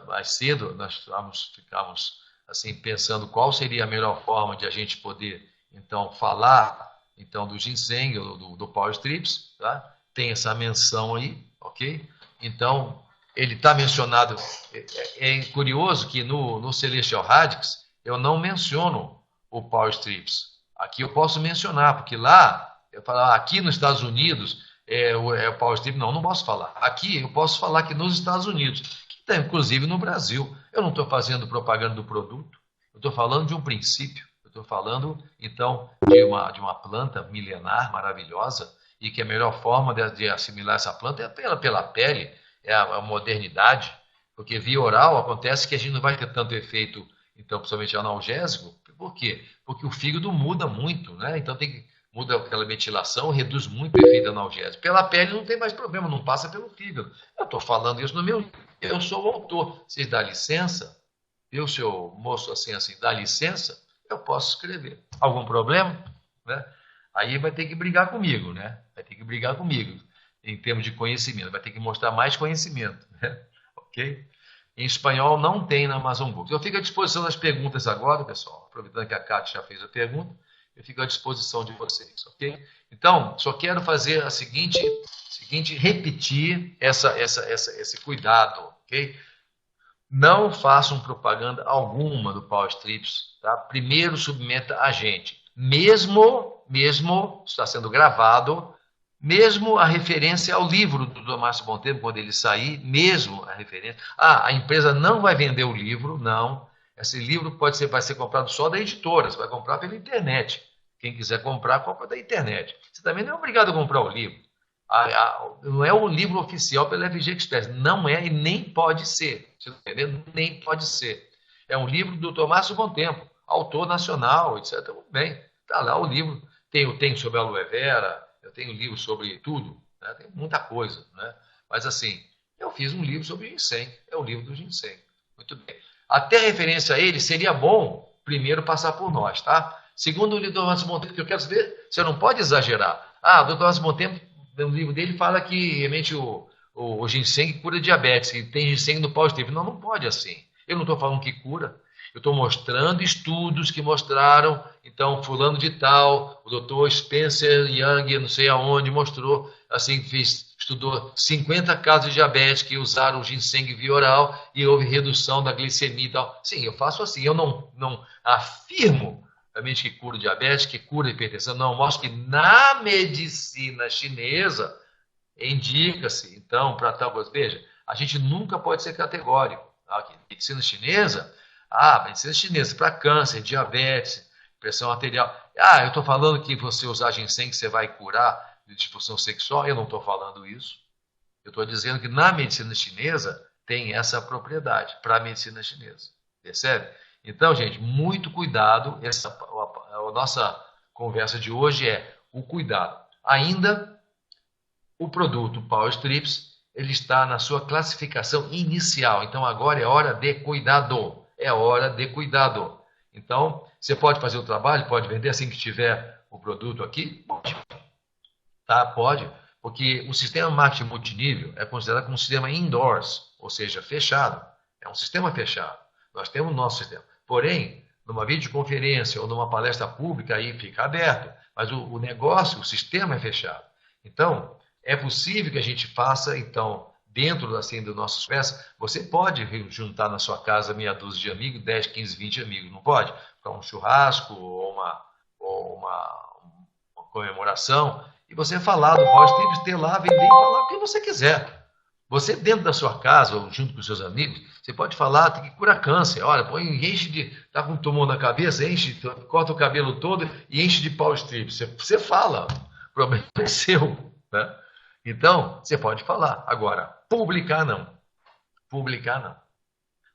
mais cedo, nós ficamos assim, pensando qual seria a melhor forma de a gente poder, então, falar então, do ginseng, do Power Strips, tá? Tem essa menção aí, ok? Então, ele está mencionado, é curioso que no Celestial Radix eu não menciono o Power Strips. Aqui eu posso mencionar, porque lá, eu falo, aqui nos Estados Unidos é o Power Strip, não posso falar. Aqui eu posso falar que nos Estados Unidos, que está inclusive no Brasil. Eu não estou fazendo propaganda do produto, eu estou falando de um princípio, eu estou falando, então, de uma planta milenar, maravilhosa, e que a melhor forma de assimilar essa planta é pela pele, é a modernidade, porque via oral acontece que a gente não vai ter tanto efeito, então, principalmente analgésico. Por quê? Porque o fígado muda muito, né? Então muda aquela metilação, reduz muito o efeito analgésico. Pela pele não tem mais problema, não passa pelo fígado. Eu estou falando isso no meu livro. Eu sou o autor. Vocês dão licença? Eu, seu moço, assim, dá licença? Eu posso escrever. Algum problema? Né? Aí vai ter que brigar comigo, né? Vai ter que brigar comigo em termos de conhecimento. Vai ter que mostrar mais conhecimento, né? Ok? Em espanhol não tem na Amazon Books. Eu fico à disposição das perguntas agora, pessoal. Aproveitando que a Cátia já fez a pergunta, eu fico à disposição de vocês, ok? Então, só quero fazer a seguinte repetir esse cuidado, ok? Não façam propaganda alguma do Power Strips, tá? Primeiro submeta a gente. Mesmo está sendo gravado, mesmo a referência ao livro do Márcio Bom Tempo, quando ele sair, mesmo a referência. A empresa não vai vender o livro, não. Esse livro vai ser comprado só da editora, você vai comprar pela internet. Quem quiser comprar, compra da internet. Você também não é obrigado a comprar o livro. Não é o livro oficial pela FG Express. Não é e nem pode ser. Você está entendendo? Nem pode ser. É um livro do Dr. Márcio Bom Tempo, autor nacional, etc. Muito bem, está lá o livro. Tem sobre a aloe vera, eu tenho livro sobre tudo, né? Tem muita coisa, né? Mas assim, eu fiz um livro sobre ginseng, é o livro do ginseng. Muito bem. Até referência a ele, seria bom primeiro passar por nós, tá? Segundo o livro do Márcio Bom Tempo, que eu quero saber, você não pode exagerar. Ah, o Dr. Márcio Montempo, no livro dele, fala que realmente o ginseng cura diabetes, que tem ginseng no pau-strips. Não, não pode assim. Eu não estou falando que cura. Eu estou mostrando estudos que mostraram, então, fulano de tal, o doutor Spencer Young, não sei aonde, mostrou, assim, estudou 50 casos de diabetes que usaram o ginseng via oral e houve redução da glicemia e tal. Sim, eu faço assim, eu não afirmo realmente que cura diabetes, que cura hipertensão, não, eu mostro que na medicina chinesa indica-se, então, para tal coisa. Veja, a gente nunca pode ser categórico. Tá? Medicina chinesa, medicina chinesa para câncer, diabetes, pressão arterial. Eu estou falando que você usar ginseng você vai curar de disfunção sexual. Eu não estou falando isso. Eu estou dizendo que na medicina chinesa tem essa propriedade para a medicina chinesa. Percebe? Então, gente, muito cuidado. A nossa conversa de hoje é o cuidado. Ainda o produto pau-strips, ele está na sua classificação inicial. Então, agora é hora de cuidado. É hora de cuidado. Então, você pode fazer o trabalho, pode vender assim que tiver o produto aqui? Pode. Tá, pode. Porque o sistema marketing multinível é considerado como um sistema indoors, ou seja, fechado. É um sistema fechado. Nós temos o nosso sistema. Porém, numa videoconferência ou numa palestra pública, aí fica aberto. Mas o negócio, o sistema é fechado. Então, é possível que a gente faça, então, dentro assim, do nosso conversa, você pode juntar na sua casa meia dúzia de amigos, 10, 15, 20 amigos, não pode? Para um churrasco ou uma comemoração, e você falar do pau-strips, ter lá, vender e falar o que você quiser. Você dentro da sua casa, ou junto com seus amigos, você pode falar, tem que curar câncer. Olha, enche de. Tá com um tumor na cabeça, corta o cabelo todo e enche de pau-strips. Você fala, o problema é seu, né? Então, você pode falar. Agora, publicar não. Publicar não.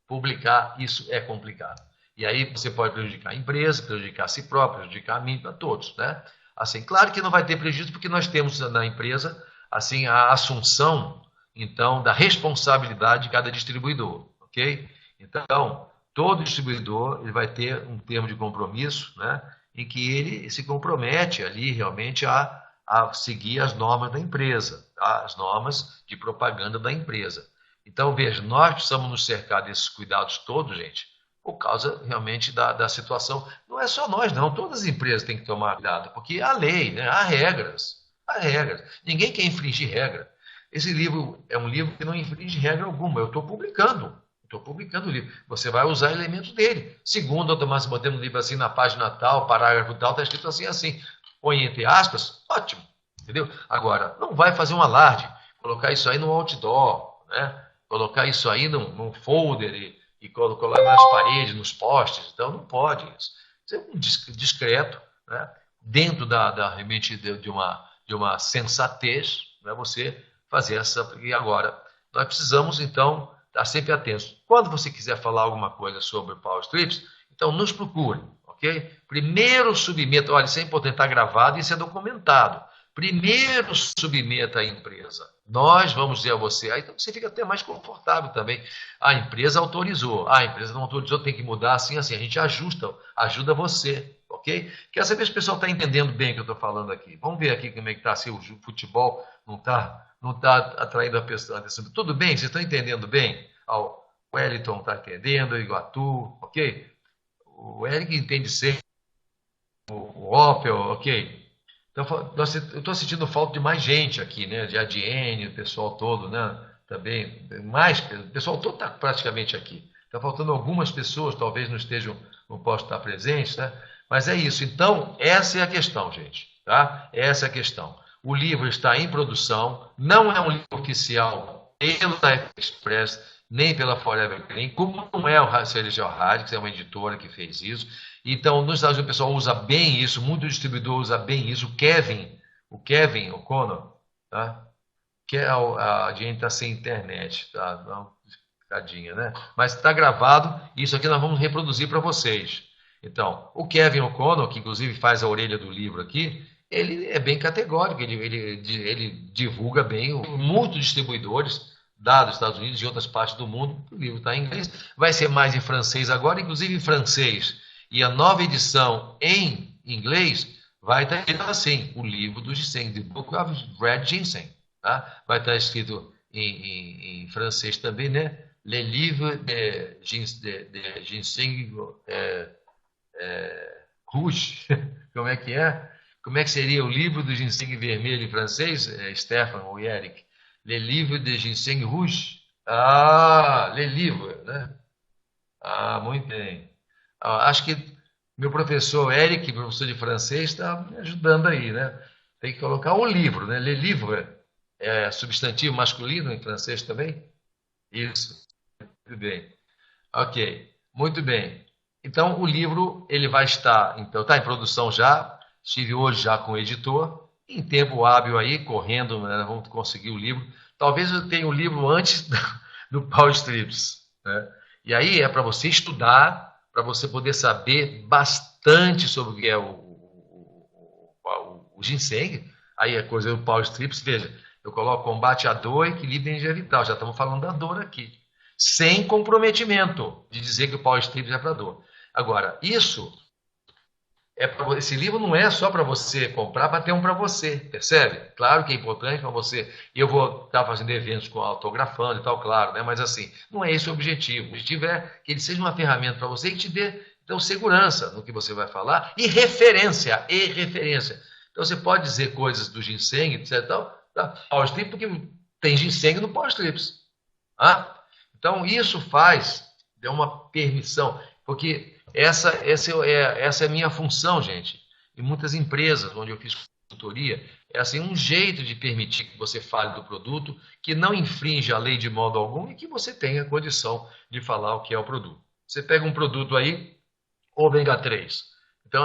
Publicar, isso é complicado. E aí você pode prejudicar a empresa, prejudicar a si próprio, prejudicar a mim, a todos, né? Assim, claro que não vai ter prejuízo porque nós temos na empresa, assim, a assunção, então, da responsabilidade de cada distribuidor, ok? Então, todo distribuidor ele vai ter um termo de compromisso, né? Em que ele se compromete ali realmente a seguir as normas da empresa, tá? As normas de propaganda da empresa. Então, veja, nós precisamos nos cercar desses cuidados todos, gente, por causa realmente da situação. Não é só nós, não. Todas as empresas têm que tomar cuidado, porque há lei, né? Há regras. Há regras. Ninguém quer infringir regra. Esse livro é um livro que não infringe regra alguma. Eu estou publicando. O livro. Você vai usar elementos dele. Segundo o Tomás Montempo, no livro assim, na página tal, parágrafo tal, está escrito assim, assim. Põe entre aspas, ótimo. Entendeu? Agora, não vai fazer um alarde, colocar isso aí no outdoor, né? Colocar isso aí num folder e colocar nas paredes, nos postes. Então, não pode isso. Isso é um discreto, né? Dentro realmente de uma sensatez, né? Você fazer essa. E agora, nós precisamos, então, estar sempre atentos. Quando você quiser falar alguma coisa sobre o pau-strips, então nos procure, ok? Primeiro submeta, olha, isso é importante, está gravado e isso é documentado. Primeiro submeta à empresa. Nós vamos dizer a você, aí então você fica até mais confortável também. A empresa autorizou, a empresa não autorizou, tem que mudar assim, assim. A gente ajuda você, ok? Quero saber se o pessoal está entendendo bem o que eu estou falando aqui. Vamos ver aqui como é que está, se o futebol não está atraindo a pessoa. Tudo bem? Vocês estão entendendo bem? O Wellington está entendendo, o Iguatu, ok? O Eric entende ser, o Opel, ok? Então, eu estou sentindo falta de mais gente aqui, né? De ADN, o pessoal todo, né? Também, o pessoal todo está praticamente aqui. Está faltando algumas pessoas, talvez não possam estar presentes, né? Mas é isso. Então, essa é a questão, gente, tá? Essa é a questão. O livro está em produção, não é um livro oficial pela Express, nem pela Forever Green, como não é o Celestial Rádio, que é uma editora que fez isso. Então, nos Estados Unidos, o pessoal usa bem isso, muito distribuidor usa bem isso. O Kevin O'Connor, tá? Que a gente está sem internet, tá? Dá uma piscadinha, né? Mas está gravado, e isso aqui nós vamos reproduzir para vocês. Então, o Kevin O'Connor, que inclusive faz a orelha do livro aqui, ele é bem categórico, ele divulga bem, muitos distribuidores dos Estados Unidos e outras partes do mundo, o livro está em inglês, vai ser mais em francês agora, inclusive em francês. E a nova edição em inglês vai estar escrito assim, o livro do ginseng, The Book of Red Ginseng. Tá? Vai estar escrito em francês também, né? Le Livre de Ginseng Rouge. Como é que é? Como é que seria o livro do ginseng vermelho em francês, Stefan ou Eric? Le Livre de Ginseng Rouge? Ah, Le Livre, né? Ah, muito bem. Ah, acho que meu professor Eric, professor de francês, está me ajudando aí, né? Tem que colocar o livro, né? Le livre é substantivo masculino em francês também? Isso, muito bem. Ok, muito bem. Então o livro ele vai estar, então está em produção já. Estive hoje já com o editor. Em tempo hábil aí, correndo, né, vamos conseguir o livro. Talvez eu tenha o livro antes do Power Strips, né? E aí é para você estudar, para você poder saber bastante sobre o que é o ginseng. Aí a coisa do Power Strips, veja, eu coloco combate à dor, equilíbrio e energia vital. Já estamos falando da dor aqui sem comprometimento de dizer que o Power Strips é para dor. Agora, esse livro não é só para você comprar, para ter um para você, percebe? Claro que é importante para você. E eu vou estar fazendo eventos com autografando e tal, claro, né? Mas assim, não é esse o objetivo. O objetivo é que ele seja uma ferramenta para você e te dê então, segurança no que você vai falar e referência, e referência. Então você pode dizer coisas do ginseng, etc. Tal, tá? Power Strips, porque tem ginseng no Power Strips. Ah? Então, isso faz, é uma permissão, porque essa é a minha função, gente. Em muitas empresas onde eu fiz consultoria, é assim um jeito de permitir que você fale do produto que não infringe a lei de modo algum e que você tenha condição de falar o que é o produto. Você pega um produto aí, ômega 3. Então,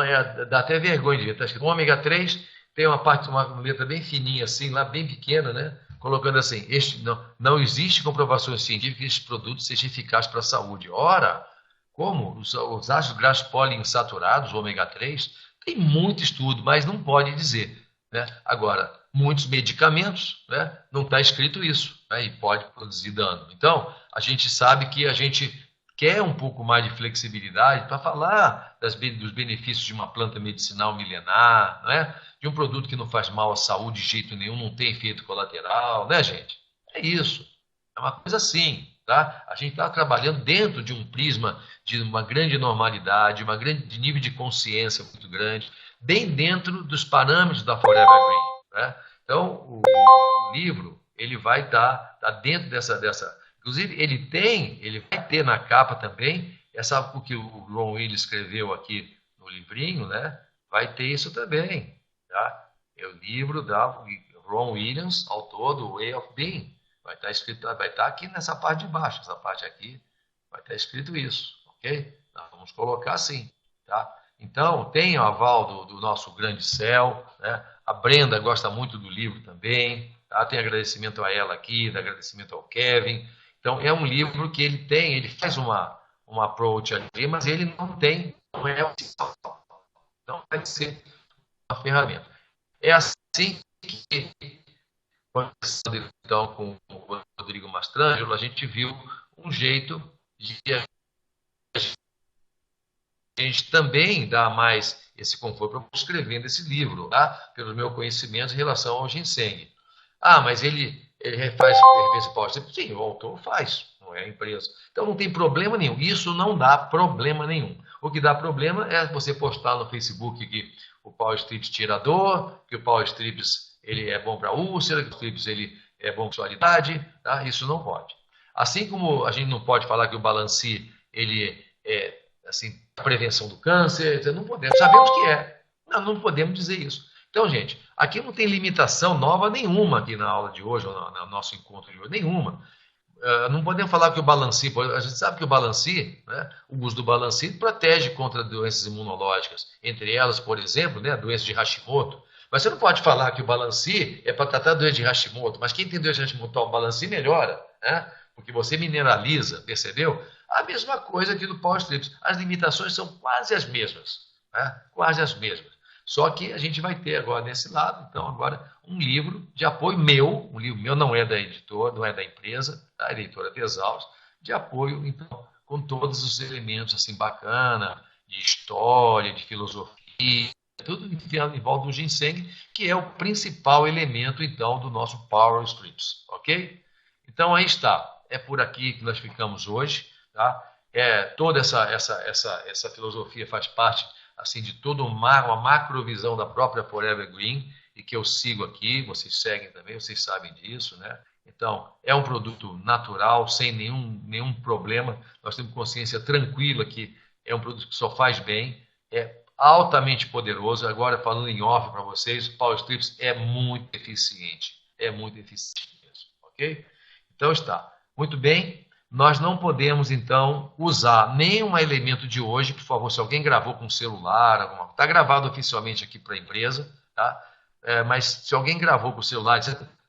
dá até vergonha de ver. Está escrito ômega 3, tem uma letra bem fininha assim, lá bem pequena, né? Colocando assim, não existe comprovação científica que este produto seja eficaz para a saúde. Ora, como? Os ácidos graxos poliinsaturados, ômega 3, tem muito estudo, mas não pode dizer. Né? Agora, muitos medicamentos, né, não está escrito isso, né, e pode produzir dano. Então, a gente sabe que a gente quer um pouco mais de flexibilidade para falar dos benefícios de uma planta medicinal milenar, né? De um produto que não faz mal à saúde de jeito nenhum, não tem efeito colateral, né, gente? É isso. É uma coisa assim, tá? A gente está trabalhando dentro de um prisma de uma grande normalidade, de nível de consciência muito grande, bem dentro dos parâmetros da Forever Green, né? Então, o livro, ele vai estar dentro dessa. Inclusive, ele vai ter na capa também, o que o Ron Williams escreveu aqui no livrinho, né? Vai ter isso também, tá? É o livro da Ron Williams, autor do Way of Being. Vai estar escrito, vai estar aqui nessa parte de baixo, essa parte aqui, vai estar escrito isso, ok? Nós vamos colocar assim, tá? Então, tem o aval do nosso grande céu, né? A Brenda gosta muito do livro também, tá? Tem agradecimento a ela aqui, agradecimento ao Kevin. Então, é um livro que ele faz uma approach ali, mas ele não é oficial. Então, vai ser uma ferramenta. É assim que, conversando então com o Rodrigo Mastrangelo, a gente viu um jeito de a gente também dar mais esse conforto para escrevendo esse livro, tá? Pelos meus conhecimentos em relação ao ginseng. Ah, mas ele faz esse post. Sim, o autor faz, não é a empresa. Então não tem problema nenhum. Isso não dá problema nenhum. O que dá problema é você postar no Facebook que o Power Strips tira dor, que o Power Strips ele é bom para úlcera, que o Strips ele é bom para sexualidade, tá? Isso não pode. Assim como a gente não pode falar que o Balancê ele é assim, prevenção do câncer, não podemos, sabemos que é, não podemos dizer isso. Então, gente, aqui não tem limitação nova nenhuma aqui na aula de hoje, ou no nosso encontro de hoje, nenhuma. Não podemos falar que o Balancê, a gente sabe que o Balancê, né, o uso do Balancê protege contra doenças imunológicas, entre elas, por exemplo, né, a doença de Hashimoto. Mas você não pode falar que o Balancê é para tratar a doença de Hashimoto, mas quem tem doença de Hashimoto, o Balancê melhora, né? Porque você mineraliza, percebeu? A mesma coisa aqui do Power Strips. As limitações são quase as mesmas, né? Quase as mesmas. Só que a gente vai ter agora nesse lado, então, agora um livro de apoio meu, um livro meu não é da editora, não é da empresa, da editora Tesaus, de apoio, então, com todos os elementos assim bacana, de história, de filosofia, tudo em volta do ginseng, que é o principal elemento, então, do nosso Power Strips, ok? Então, aí está. É por aqui que nós ficamos hoje, tá? Toda essa filosofia faz parte, assim, de toda uma macrovisão da própria Forever Green, e que eu sigo aqui, vocês seguem também, vocês sabem disso, né? Então, é um produto natural, sem nenhum problema. Nós temos consciência tranquila que é um produto que só faz bem, é altamente poderoso. Agora, falando em off para vocês, o Power Strips é muito eficiente mesmo, ok? Então está. Muito bem, nós não podemos, então, usar nenhum elemento de hoje, por favor, se alguém gravou com celular, está gravado oficialmente aqui para a empresa, tá? Mas se alguém gravou com o celular,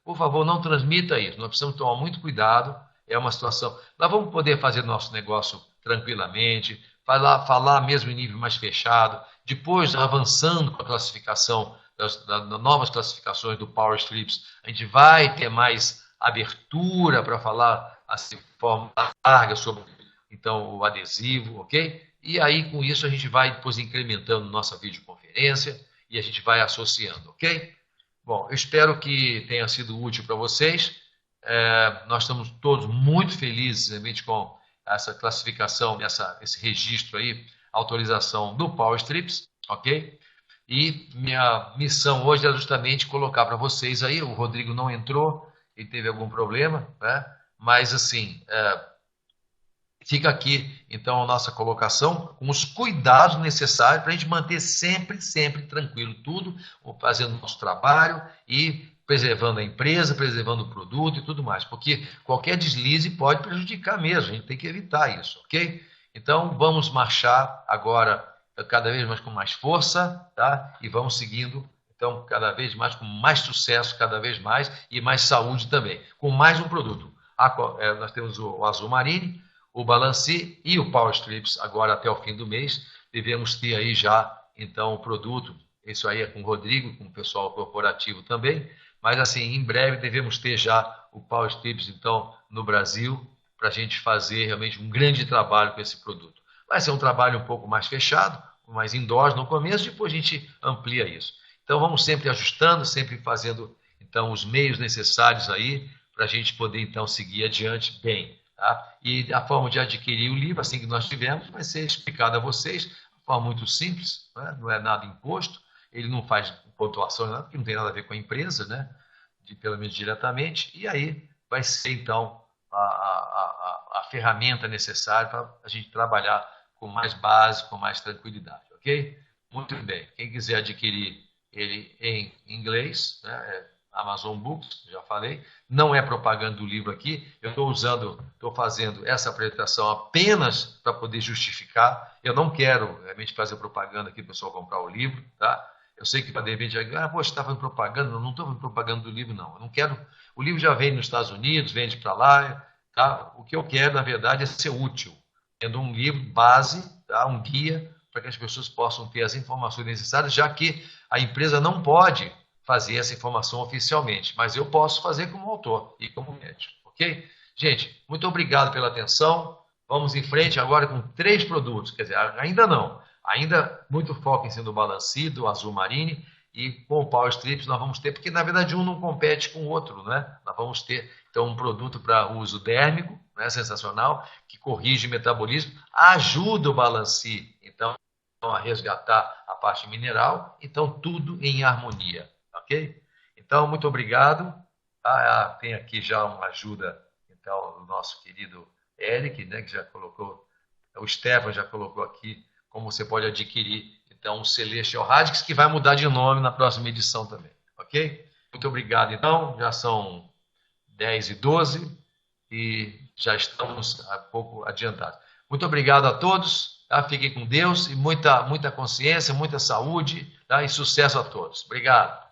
por favor, não transmita isso. Nós precisamos tomar muito cuidado. É uma situação. Nós vamos poder fazer nosso negócio tranquilamente, falar mesmo em nível mais fechado. Depois, avançando com a classificação, das novas classificações do Power Strips, a gente vai ter mais abertura para falar assim, de forma larga sobre então, o adesivo, ok? E aí, com isso, a gente vai depois incrementando nossa videoconferência e a gente vai associando, ok? Bom, eu espero que tenha sido útil para vocês. Nós estamos todos muito felizes realmente com essa classificação, esse registro aí, autorização do Power Strips, ok? E minha missão hoje é justamente colocar para vocês aí, o Rodrigo não entrou, ele teve algum problema, né? Mas assim, fica aqui então a nossa colocação com os cuidados necessários para a gente manter sempre tranquilo tudo, fazendo o nosso trabalho e preservando a empresa, preservando o produto e tudo mais, porque qualquer deslize pode prejudicar mesmo, a gente tem que evitar isso, ok? Então vamos marchar agora cada vez mais com mais força, tá? E vamos seguindo então cada vez mais com mais sucesso, cada vez mais e mais saúde também, com mais um produto. Nós temos o Azul Marine, o Balancê e o Power Strips agora até o fim do mês. Devemos ter aí já então o produto, isso aí é com o Rodrigo, com o pessoal corporativo também, mas assim, em breve devemos ter já o Power Strips então no Brasil, para a gente fazer realmente um grande trabalho com esse produto. Vai ser um trabalho um pouco mais fechado, mais indoors no começo, depois a gente amplia isso. Então vamos sempre ajustando, sempre fazendo então os meios necessários aí para a gente poder então seguir adiante bem. Tá? E a forma de adquirir o livro, assim que nós tivermos, vai ser explicada a vocês de forma muito simples, né? Não é nada imposto, ele não faz pontuação, nada, porque não tem nada a ver com a empresa, né? Pelo menos diretamente, e aí vai ser então a ferramenta necessária para a gente trabalhar com mais base, com mais tranquilidade, ok? Muito bem, quem quiser adquirir ele em inglês, né? Amazon Books, já falei, não é propaganda do livro aqui, eu estou fazendo essa apresentação apenas para poder justificar, eu não quero realmente fazer propaganda aqui para o pessoal comprar o livro, tá? Eu sei que para de repente, poxa, está fazendo propaganda, não estou fazendo propaganda do livro, não, eu não quero, o livro já vende nos Estados Unidos, vende para lá, tá? O que eu quero, na verdade, é ser útil, tendo um livro base, tá? Um guia, para que as pessoas possam ter as informações necessárias, já que a empresa não pode fazer essa informação oficialmente, mas eu posso fazer como autor e como médico, ok? Gente, muito obrigado pela atenção. Vamos em frente agora com 3 produtos, quer dizer, ainda não, ainda muito foco em cima do Balancê, do Azul Marine e com o Power Strips nós vamos ter, porque na verdade um não compete com o outro, né? Nós vamos ter então um produto para uso dérmico, né? Sensacional, que corrige o metabolismo, ajuda o Balancê, então, a resgatar a parte mineral, então tudo em harmonia. Ok? Então, muito obrigado. Tem aqui já uma ajuda então, do nosso querido Eric, né, que já colocou, o Stefan já colocou aqui como você pode adquirir então, o Celestial Radix, que vai mudar de nome na próxima edição também. Ok? Muito obrigado, então. Já são 10h12 e já estamos um pouco adiantados. Muito obrigado a todos. Tá? Fiquem com Deus e muita consciência, muita saúde, tá? E sucesso a todos. Obrigado.